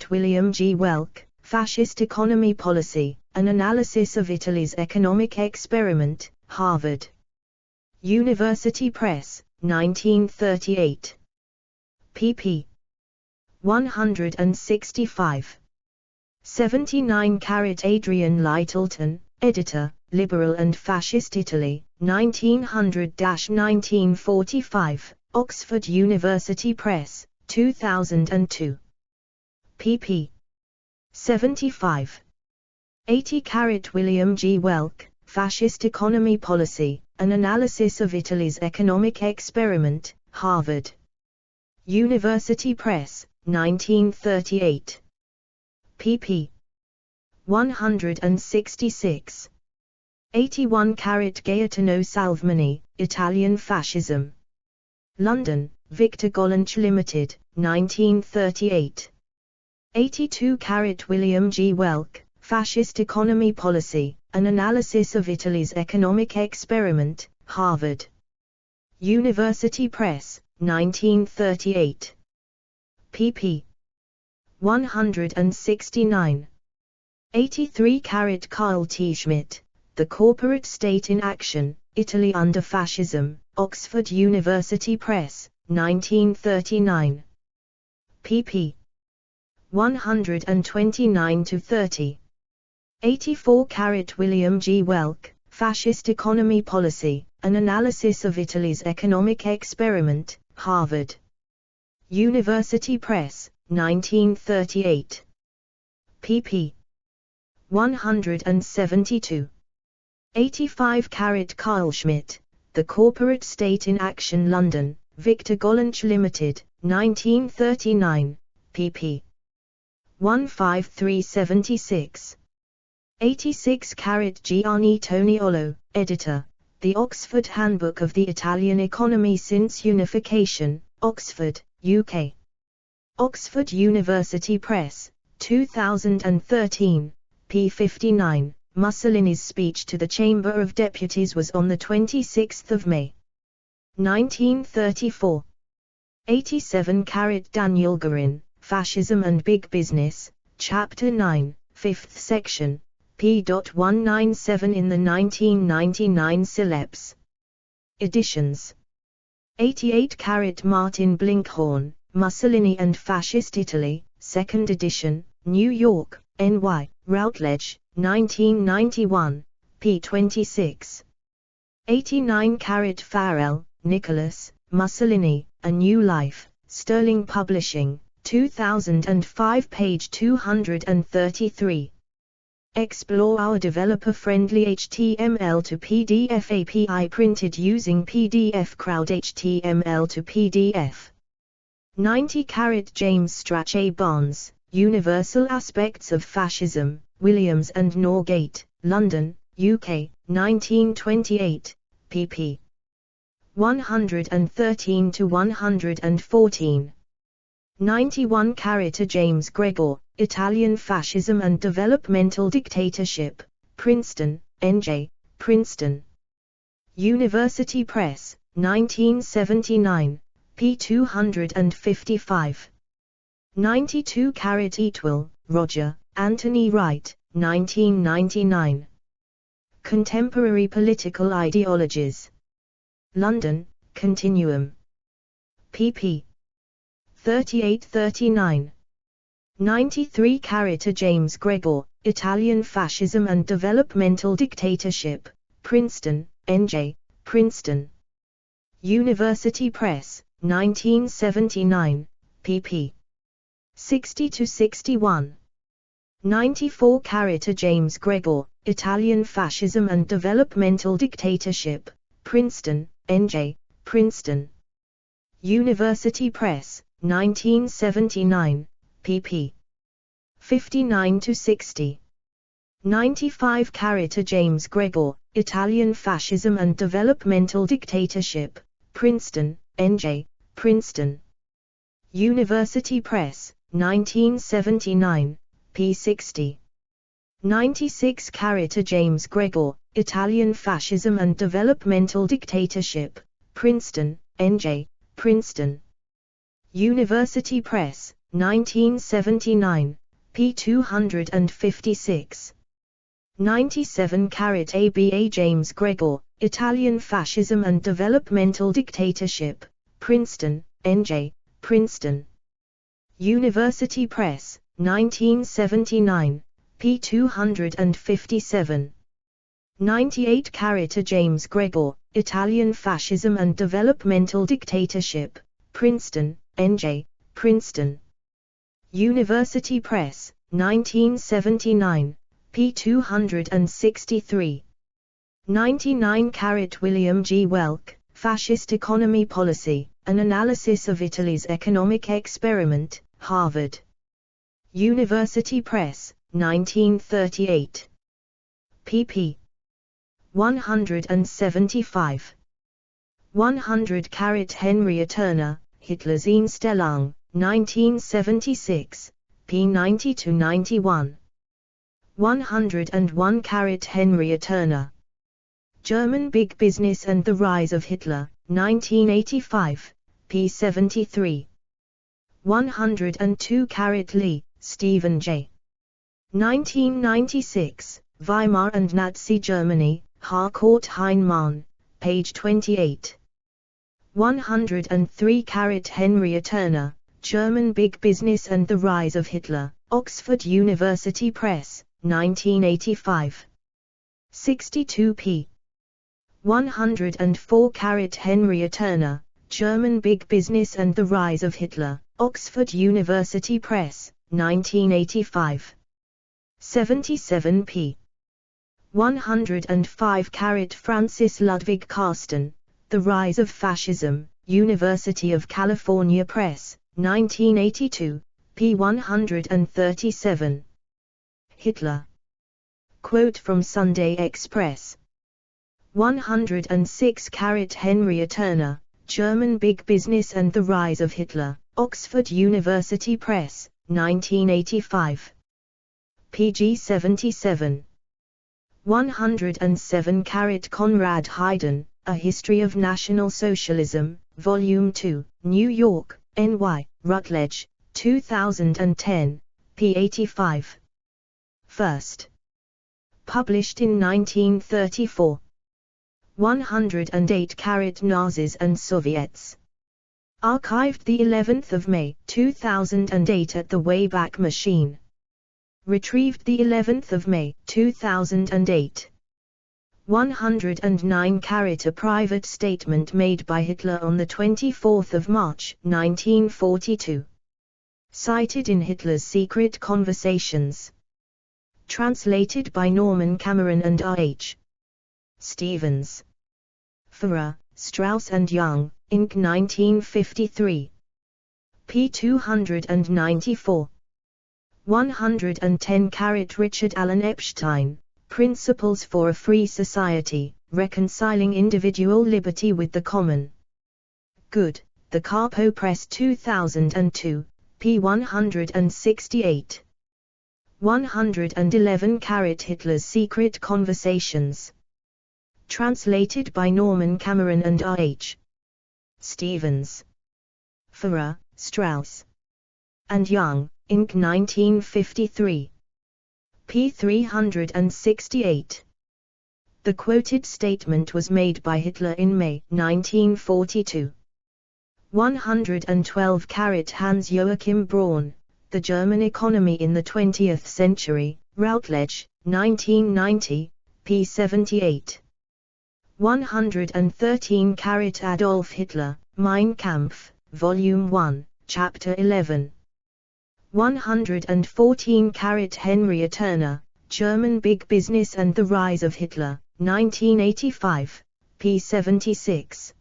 William G. Welk, Fascist Economy Policy, An Analysis of Italy's Economic Experiment, Harvard. University Press, 1938. pp. 165. 79 Adrian Lyttelton, Editor, Liberal and Fascist Italy, 1900–1945, Oxford University Press, 2002. pp. 75. 80 William G. Welk, Fascist Economy Policy, An Analysis of Italy's Economic Experiment, Harvard. University Press, 1938. pp. 166. 81 Gaetano Salvemini, Italian Fascism. London, Victor Gollancz Limited, 1938. 82 William G. Welk, Fascist Economy Policy, An Analysis of Italy's Economic Experiment, Harvard. University Press, 1938. pp. 169. 83 Carl T. Schmidt, The Corporate State in Action, Italy under Fascism, Oxford University Press, 1939. pp. 129–30. 84 William G. Welk, Fascist Economy Policy, An Analysis of Italy's Economic Experiment, Harvard. University Press, 1938. pp. 172. 85 Carl Schmidt, The Corporate State in Action London, Victor Gollancz Limited, 1939, pp. 15376. 86 Gianni Toniolo, editor, The Oxford Handbook of the Italian Economy Since Unification, Oxford, UK. Oxford University Press, 2013, p. 59. Mussolini's speech to the Chamber of Deputies was on the 26th of May, 1934. 87 Daniel Guerin, Fascism and Big Business, Chapter 9, 5th Section, p. 197 in the 1999 Sileps editions. 88 Martin Blinkhorn, Mussolini and Fascist Italy, 2nd edition, New York, N.Y., Routledge, 1991, p. 26. 89 Farrell, Nicholas, Mussolini, A New Life, Sterling Publishing, 2005, page 233. Explore our developer-friendly HTML to PDF API printed using PDF Crowd HTML to PDF. 90 James Strachey Barnes, Universal Aspects of Fascism, Williams and Norgate, London, UK, 1928, pp. 113 to 114. 91 James Gregor, Italian Fascism and Developmental Dictatorship, Princeton, NJ, Princeton. University Press, 1979, p. 255. 92 Eatwell, Roger, Anthony Wright, 1999. Contemporary Political Ideologies. London, Continuum. pp. 38-39. 93 James Gregor, Italian Fascism and Developmental Dictatorship, Princeton, NJ, Princeton. University Press, 1979, pp. 60-61. 94 James Gregor, Italian Fascism and Developmental Dictatorship, Princeton, NJ, Princeton. University Press, 1979, pp. 59-60. 95 James Gregor, Italian Fascism and Developmental Dictatorship, Princeton, NJ, Princeton. University Press, 1979, p. 60. 96 James Gregor, Italian Fascism and Developmental Dictatorship, Princeton, NJ, Princeton. University Press, 1979, p. 256. 97 ABA James Gregor, Italian Fascism and Developmental Dictatorship, Princeton, NJ, Princeton. University Press, 1979, p. 257. 98 James Gregor, Italian Fascism and Developmental Dictatorship, Princeton, NJ, Princeton. University Press, 1979, p. 263. 99 William G. Welk, Fascist Economy Policy, An Analysis of Italy's Economic Experiment, Harvard. University Press, 1938. pp. 175. 100 Henry Turner, Hitler's Einstellung, 1976, p. 90-91. 101 Henry Turner. German Big Business and the Rise of Hitler, 1985, p. 73. 102 Lee, Stephen J. 1996, Weimar and Nazi Germany, Harcourt Heinemann, page 28. 103 Henry Turner, German Big Business and the Rise of Hitler, Oxford University Press, 1985. 62 p. 104 Henry Turner, German Big Business and the Rise of Hitler, Oxford University Press, 1985. 77 p. 105 Francis Ludwig Carsten, The Rise of Fascism, University of California Press, 1982, p. 137. Hitler. Quote from Sunday Express. 106 Henry Turner, German Big Business and the Rise of Hitler, Oxford University Press, 1985. pg 77. 107 Conrad Hayden, A History of National Socialism, Volume 2, New York, N.Y., Routledge, 2010, p. 85. First. Published in 1934. 108 Nazis and Soviets. Archived the 11th of May, 2008 at the Wayback Machine. Retrieved the 11th of May, 2008. 109 A private statement made by Hitler on the 24th of March, 1942. Cited in Hitler's Secret Conversations. Translated by Norman Cameron and R.H. Stevens. Farrar, Straus and Young, Inc. 1953. p. 294. 110 Richard Allen Epstein, Principles for a Free Society, Reconciling Individual Liberty with the Common Good, The Carpo Press 2002, p. 168. 111 Hitler's Secret Conversations. Translated by Norman Cameron and R.H. Stevens. Farrar, Straus and Young, Inc. 1953. p. 368. The quoted statement was made by Hitler in May 1942. 112 Hans Joachim Braun, The German Economy in the 20th Century, Routledge, 1990, p. 78. 113 Adolf Hitler, Mein Kampf, Volume 1, Chapter 11. 114 Henry Turner, German Big Business and the Rise of Hitler, 1985, p. 76.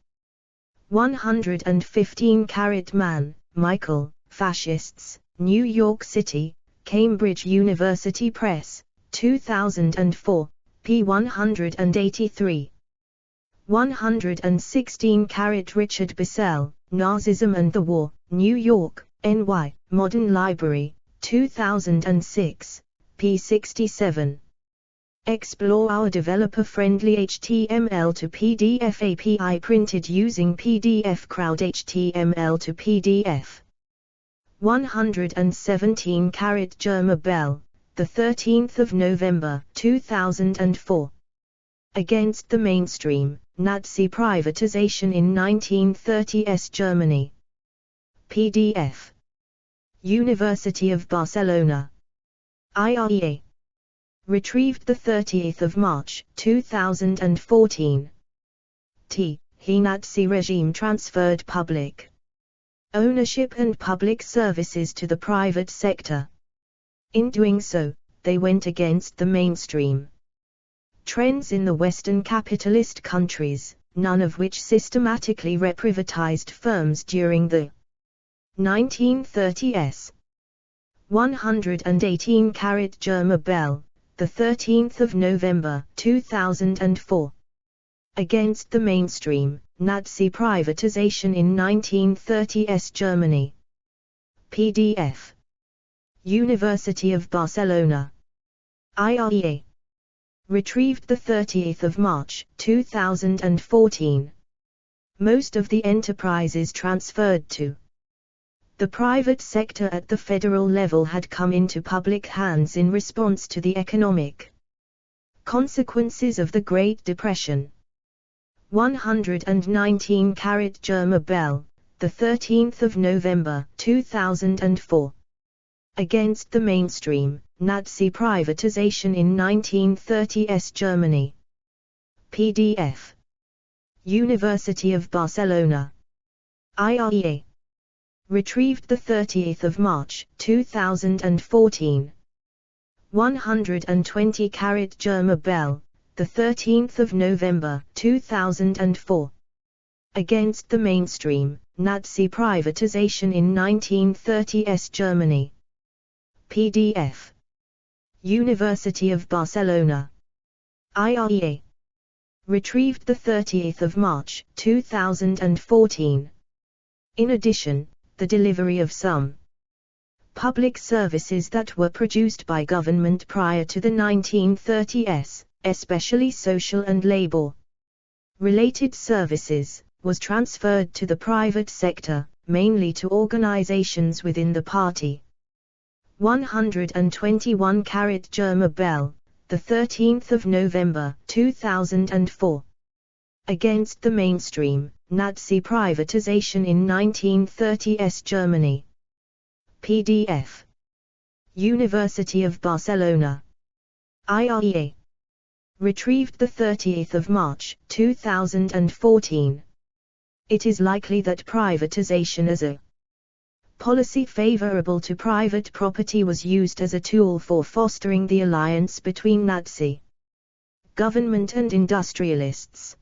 115 Mann, Michael, Fascists, New York City, Cambridge University Press, 2004, p. 183. 116 Richard Bissell, Nazism and the War, New York, N.Y., Modern Library, 2006, p. 67. Explore our developer-friendly HTML to PDF API printed using PDF Crowd HTML to PDF. 117 Germa Bell, the 13th of November, 2004. Against the Mainstream, Nazi Privatization in 1930s Germany. PDF. University of Barcelona. IREA. Retrieved the 30th of March, 2014. He Nazi regime transferred public ownership and public services to the private sector. In doing so, they went against the mainstream trends in the Western capitalist countries, none of which systematically reprivatized firms during the 1930s. 118 Germa Bell, the 13th of November, 2004. Against the Mainstream, Nazi Privatization in 1930s Germany. PDF. University of Barcelona. IREA. Retrieved the 30th of March, 2014. Most of the enterprises transferred to the private sector at the federal level had come into public hands in response to the economic consequences of the Great Depression. 119 Germa Bell, the 13th of November, 2004. Against the Mainstream, Nazi Privatization in 1930s Germany. PDF. University of Barcelona. IREA. Retrieved the 30th of March, 2014. 120 Germa Bell, the 13th of November, 2004. Against the mainstream, Nazi privatization in 1930s Germany. PDF. University of Barcelona. IREA. Retrieved 30 March 2014. In addition, the delivery of some public services that were produced by government prior to the 1930s, especially social and labor-related services, was transferred to the private sector, mainly to organizations within the party. 121 Germa Bell, 13 November 2004. Against the mainstream, Nazi privatization in 1930s Germany. PDF. University of Barcelona. IREA. Retrieved 30 March 2014. It is likely that privatization as a policy favorable to private property was used as a tool for fostering the alliance between Nazi government and industrialists.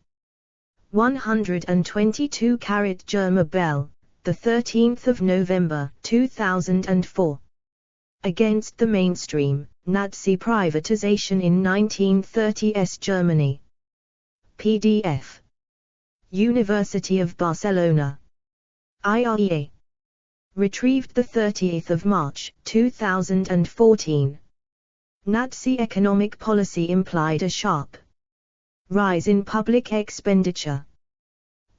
122 Germa Bell, 13 November 2004. Against the mainstream, Nazi privatization in 1930s Germany. PDF. University of Barcelona. IREA. Retrieved 30 March 2014. Nazi economic policy implied a sharp rise in public expenditure.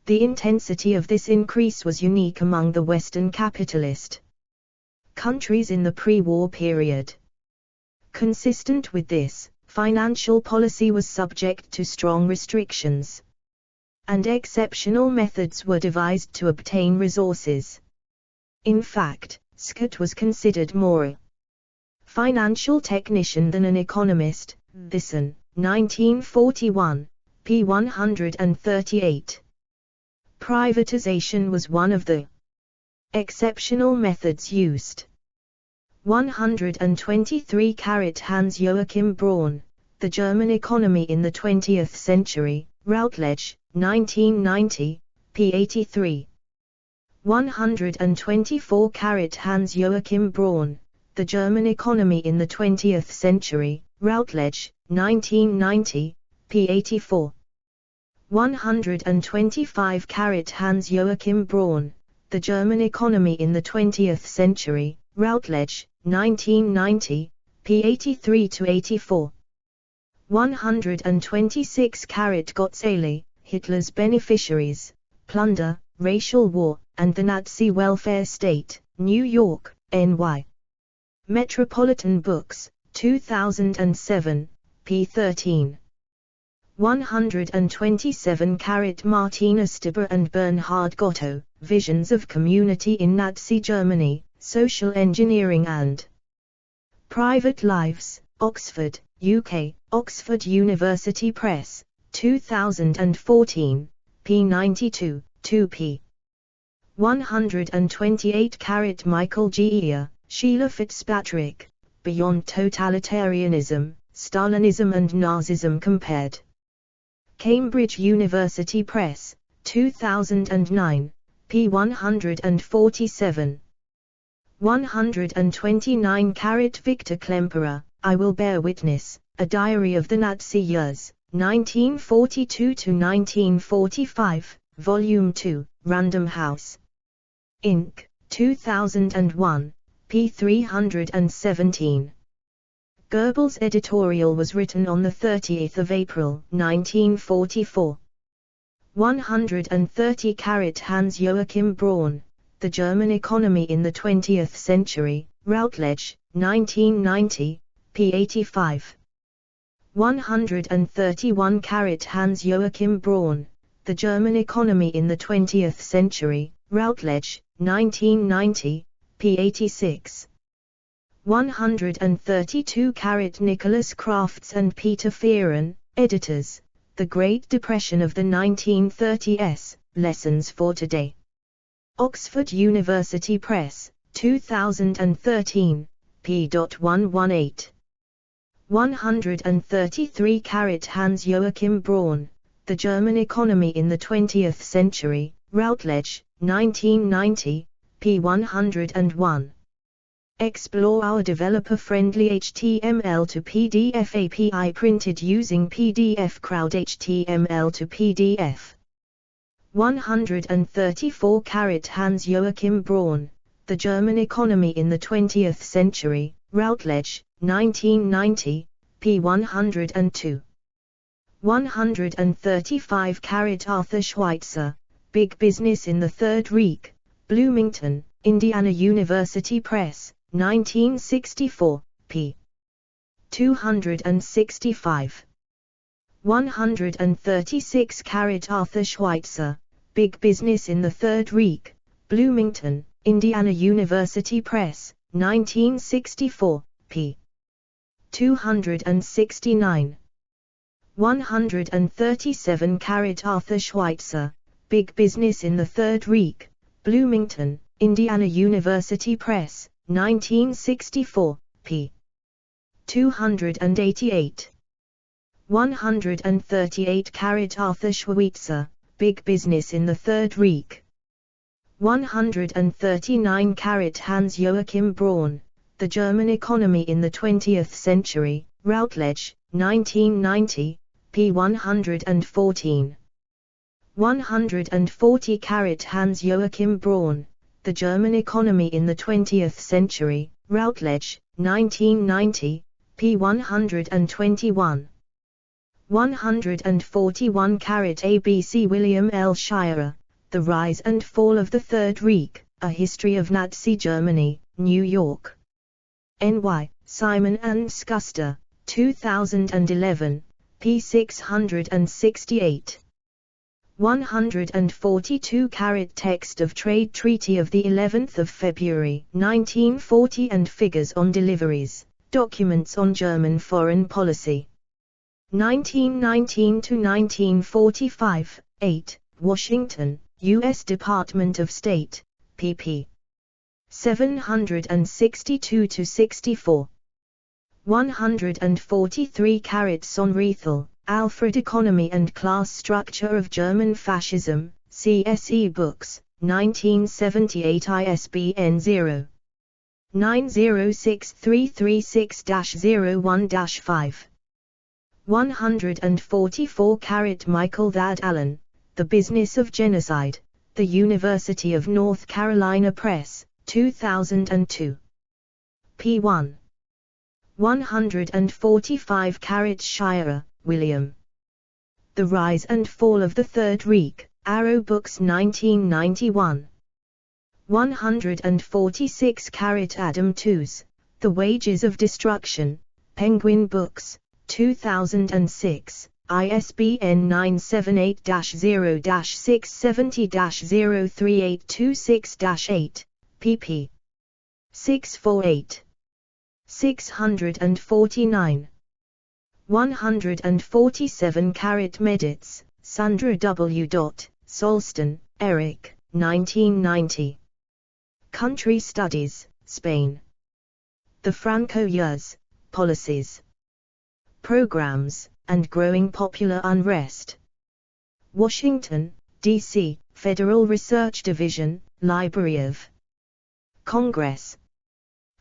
The intensity of this increase was unique among the Western capitalist countries in the pre-war period. Consistent with this, financial policy was subject to strong restrictions, and exceptional methods were devised to obtain resources. In fact, Scott was considered more a financial technician than an economist. Thyssen, 1941, p. 138. Privatization was one of the exceptional methods used. 123 Hans Joachim Braun, The German Economy in the 20th Century, Routledge, 1990, p. 83. 124 Hans Joachim Braun, The German Economy in the 20th Century, Routledge, 1990, p. 84. 125 Hans Joachim Braun, The German Economy in the 20th Century, Routledge, 1990, p. 83-84. 126 Gottseli, Hitler's Beneficiaries, Plunder, Racial War, and the Nazi Welfare State, New York, N.Y. Metropolitan Books, 2007, p. 13. 127 Martina Stibber and Bernhard Gotto, Visions of Community in Nazi Germany, Social Engineering and Private Lives, Oxford, UK, Oxford University Press, 2014, p. 92, 2p. 128 Michael G. Ear, Sheila Fitzpatrick, Beyond Totalitarianism, Stalinism and Nazism Compared. Cambridge University Press, 2009, p. 147. 129 Victor Klemperer, I Will Bear Witness, A Diary of the Nazi Years, 1942-1945, Volume 2, Random House. Inc., 2001, p. 317. Goebbels' editorial was written on 30 April 1944. 130 Hans Joachim Braun, The German Economy in the 20th Century, Routledge, 1990, p. 85. 131 Hans Joachim Braun, The German Economy in the 20th Century, Routledge, 1990, p. 86. 132 Nicholas Crafts and Peter Fearon, editors, The Great Depression of the 1930s, Lessons for Today. Oxford University Press, 2013, p. 118. 133 Hans Joachim Braun, The German Economy in the 20th Century, Routledge, 1990, p. 101. Explore our developer-friendly HTML to PDF API printed using PDF Crowd HTML to PDF. 134 Hans Joachim Braun, The German Economy in the 20th Century, Routledge, 1990, p. 102. 135 Arthur Schweitzer, Big Business in the Third Reich, Bloomington, Indiana University Press, 1964, p. 265. 136 Arthur Schweitzer, Big Business in the Third Reich, Bloomington, Indiana University Press, 1964, p. 269. 137 Arthur Schweitzer, Big Business in the Third Reich, Bloomington, Indiana University Press, 1964, p. 288. 138 Arthur Schweitzer, Big Business in the Third Reich. 139 Hans Joachim Braun, The German Economy in the 20th Century, Routledge, 1990, p. 114. 140 Hans Joachim Braun, The German Economy in the 20th Century, Routledge, 1990, p. 121. 141 ABC William L. Shirer, The Rise and Fall of the Third Reich, A History of Nazi Germany, New York. N.Y., Simon and Schuster, 2011, p. 668. 142 Text of Trade Treaty of the 11th of February, 1940 and Figures on Deliveries, Documents on German Foreign Policy. 1919 to 1945, 8, Washington, U.S. Department of State, pp. 762 to 64. 143 Sonrethel, Alfred Economy and Class Structure of German Fascism, CSE Books, 1978 ISBN 0. 906336-01-5. 144 Michael Thad Allen, The Business of Genocide, The University of North Carolina Press, 2002. p. 1. 145 Shirer, William. The Rise and Fall of the Third Reich, Arrow Books 1991. 146 Adam Tooze, The Wages of Destruction, Penguin Books, 2006, ISBN 978-0-670-03826-8, pp. 648. 649. 147 Meditz, Sandra W. Solston, Eric, 1990. Country Studies, Spain. The Franco Years, Policies, Programs, and Growing Popular Unrest. Washington, D.C., Federal Research Division, Library of Congress.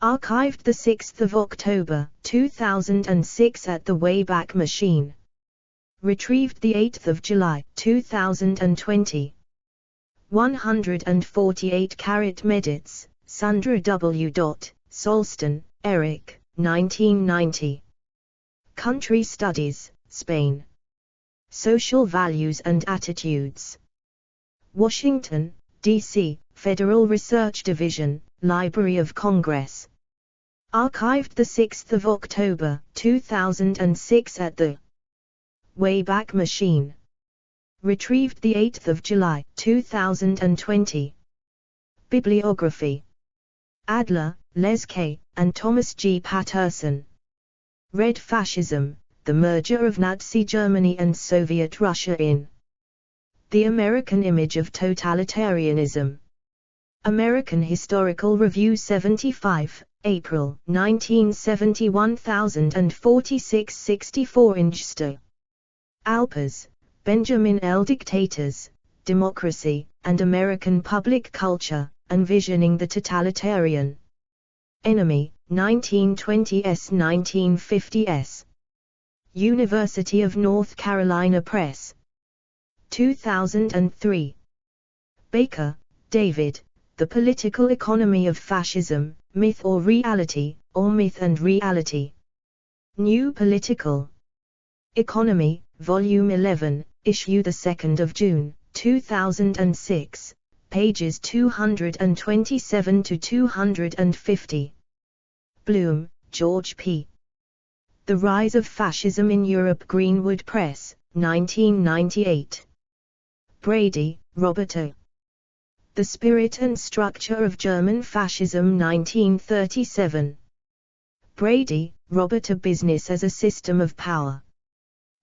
Archived 6 October 2006 at the Wayback Machine. Retrieved 8 July 2020. 148 Meditz, Sandra W. Solston, Eric, 1990. Country Studies, Spain. Social Values and Attitudes. Washington, D.C., Federal Research Division, Library of Congress. Archived 6 October 2006 at the Wayback Machine. Retrieved 8 July 2020. Bibliography. Adler, Les K., and Thomas G. Patterson. Red Fascism, The Merger of Nazi Germany and Soviet Russia in The American Image of Totalitarianism. American Historical Review 75, April 1970 1046 64 Inchster. Alpers, Benjamin L. Dictators, Democracy, and American Public Culture, Envisioning the Totalitarian Enemy, 1920s-1950s. University of North Carolina Press. 2003. Baker, David, The Political Economy of Fascism, Myth or Reality, or Myth and Reality. New Political Economy, Volume 11, Issue 2 June, 2006, pages 227 to 250. Bloom, George P. The Rise of Fascism in Europe, Greenwood Press, 1998. Brady, Robert O. The Spirit and Structure of German Fascism, 1937. Brady, Robert. A Business as a System of Power.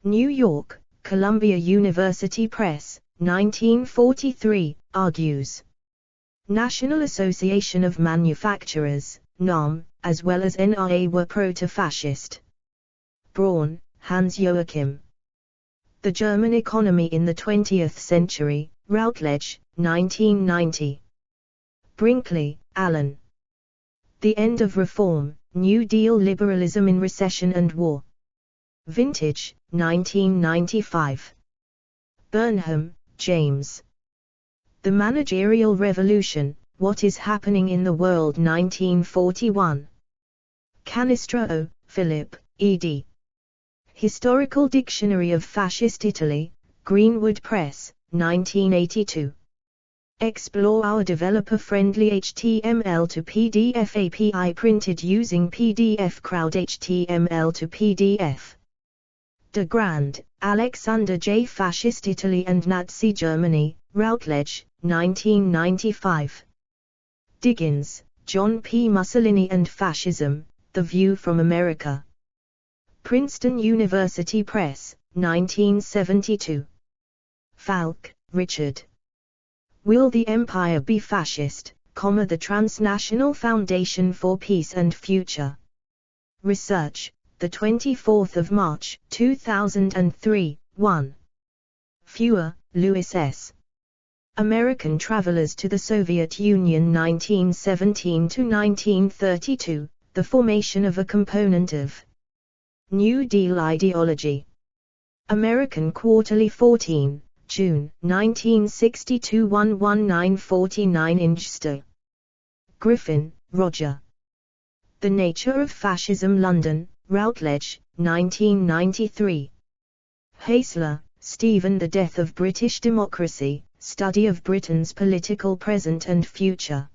New York, Columbia University Press, 1943, argues. National Association of Manufacturers, NAM, as well as NRA were proto-fascist. Braun, Hans Joachim. The German Economy in the 20th Century, Routledge, 1990. Brinkley, Alan. The End of Reform, New Deal Liberalism in Recession and War. Vintage, 1995. Burnham, James. The Managerial Revolution, What is Happening in the World, 1941. Canistro O., Philip, ed. Historical Dictionary of Fascist Italy, Greenwood Press, 1982. Explore our developer-friendly HTML to PDF API printed using PDF Crowd HTML to PDF. De Grand, Alexander J. Fascist Italy and Nazi Germany, Routledge, 1995. Diggins, John P. Mussolini and Fascism, The View from America. Princeton University Press, 1972. Falk, Richard. Will the Empire Be Fascist, the Transnational Foundation for Peace and Future. Research, 24 March, 2003, 1. Fewer, Louis S. American Travelers to the Soviet Union 1917–1932, The Formation of a Component of New Deal Ideology. American Quarterly 14, June, 1962 11949 St. Griffin, Roger. The Nature of Fascism, London, Routledge, 1993. Haisler, Stephen. The Death of British Democracy, Study of Britain's Political Present and Future.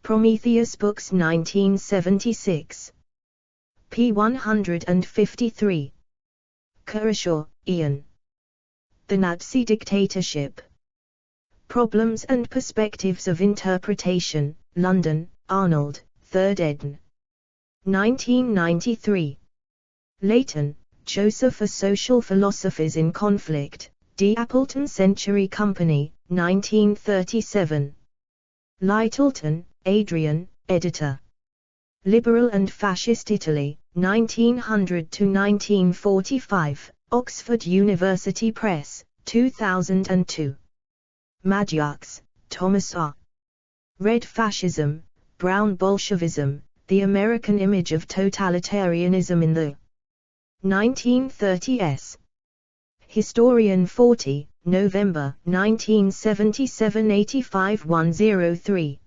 Prometheus Books, 1976. p. 153. Kershaw, Ian. The Nazi Dictatorship. Problems and Perspectives of Interpretation, London, Arnold, 3rd ed. 1993. Leighton, Joseph. A Social Philosophies in Conflict, D. Appleton Century Company, 1937. Lyttelton, Adrian, editor. Liberal and Fascist Italy, 1900–1945, Oxford University Press, 2002. Madjaks, Thomas R. Red Fascism, Brown Bolshevism, The American Image of Totalitarianism in the 1930s. Historian 40, November 1977 85-103.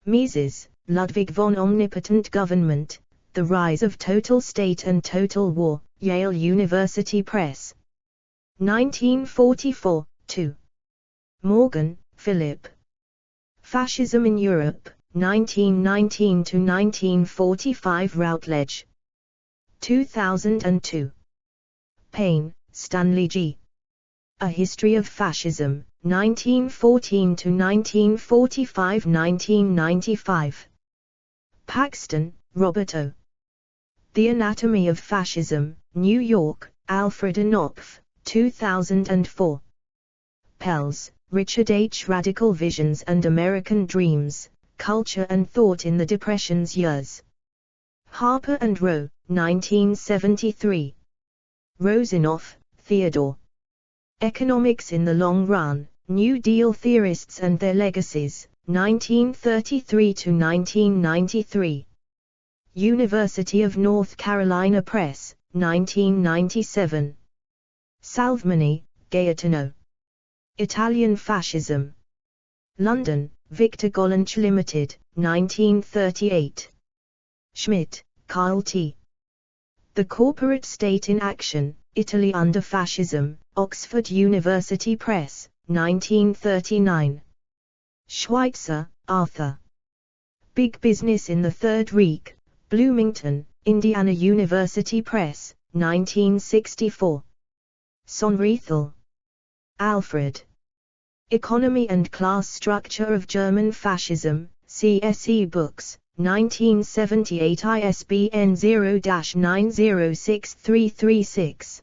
Mises, Ludwig von Omnipotent Government, The Rise of Total State and Total War, Yale University Press. 1944, 2. Morgan, Philip. Fascism in Europe, 1919–1945 Routledge. 2002. Payne, Stanley G. A History of Fascism, 1914–1945 1995. Paxton, Robert O. The Anatomy of Fascism, New York, Alfred A. Knopf, 2004. Pelz, Richard H. Radical Visions and American Dreams, Culture and Thought in the Depression's Years. Harper and Row, 1973. Rosinoff, Theodore. Economics in the Long Run, New Deal Theorists and Their Legacies, 1933 to 1993. University of North Carolina Press, 1997. Salvemani, Gaetano. Italian Fascism. London, Victor Gollancz Limited, 1938. Schmidt, Kyle T. The Corporate State in Action, Italy under Fascism, Oxford University Press, 1939. Schweitzer, Arthur. Big Business in the Third Reich, Bloomington, Indiana University Press, 1964. Sonriethel. Alfred. Economy and Class Structure of German Fascism, CSE Books, 1978 ISBN 0-906336.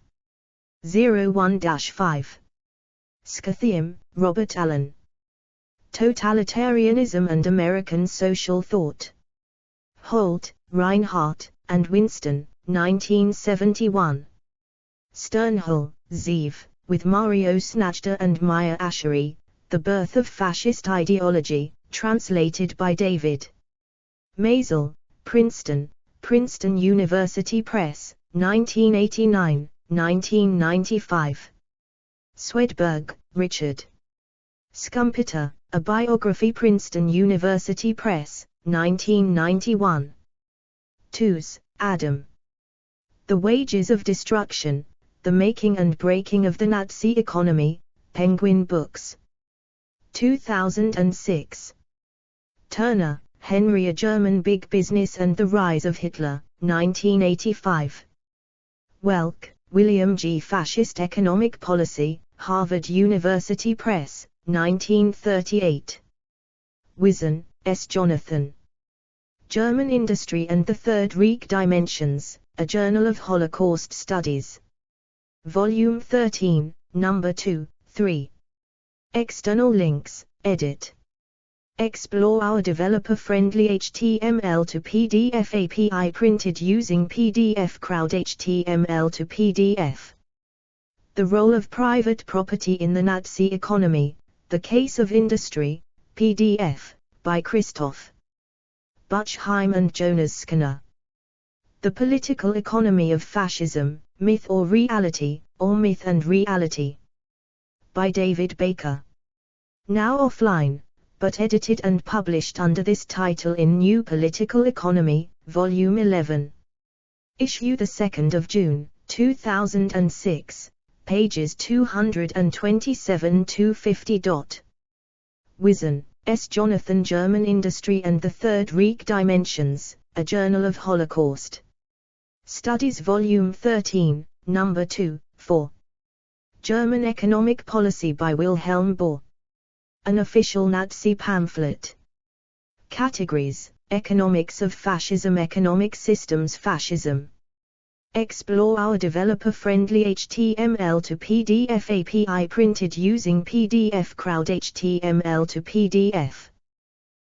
01-5. Scathiem, Robert Allen. Totalitarianism and American Social Thought. Holt, Reinhardt, and Winston, 1971. Sternhull, Zeev, with Mario Snajder and Maya Asheri, The Birth of Fascist Ideology, translated by David Maisel, Princeton, Princeton University Press, 1989, 1995. Swedberg, Richard. Schumpeter, A Biography, Princeton University Press, 1991. Tooze, Adam. The Wages of Destruction, The Making and Breaking of the Nazi Economy, Penguin Books. 2006. Turner, Henry, A German Big Business and the Rise of Hitler, 1985. Welk, William G. Fascist Economic Policy, Harvard University Press, 1938. Wisen, S. Jonathan. German Industry and the Third Reich Dimensions, A Journal of Holocaust Studies. Volume 13, Number 2, 3. External links, edit. Explore our developer-friendly HTML to PDF API printed using PDF Crowd HTML to PDF. The Role of Private Property in the Nazi Economy, The Case of Industry, PDF, by Christoph Buchheim and Jonas Skinner. The Political Economy of Fascism, Myth or Reality, or Myth and Reality. By David Baker. Now offline, but edited and published under this title in New Political Economy, Volume 11. Issue 2 June, 2006, pages 227-50. Wisen, S. Jonathan. German Industry and the Third Reich Dimensions, A Journal of Holocaust Studies, Volume 13, Number 2, 4. German Economic Policy by Wilhelm Bohr. An official Nazi pamphlet. Categories: Economics of Fascism, Economic Systems, Fascism. Explore our developer-friendly HTML to PDF API printed using PDF Crowd HTML to PDF.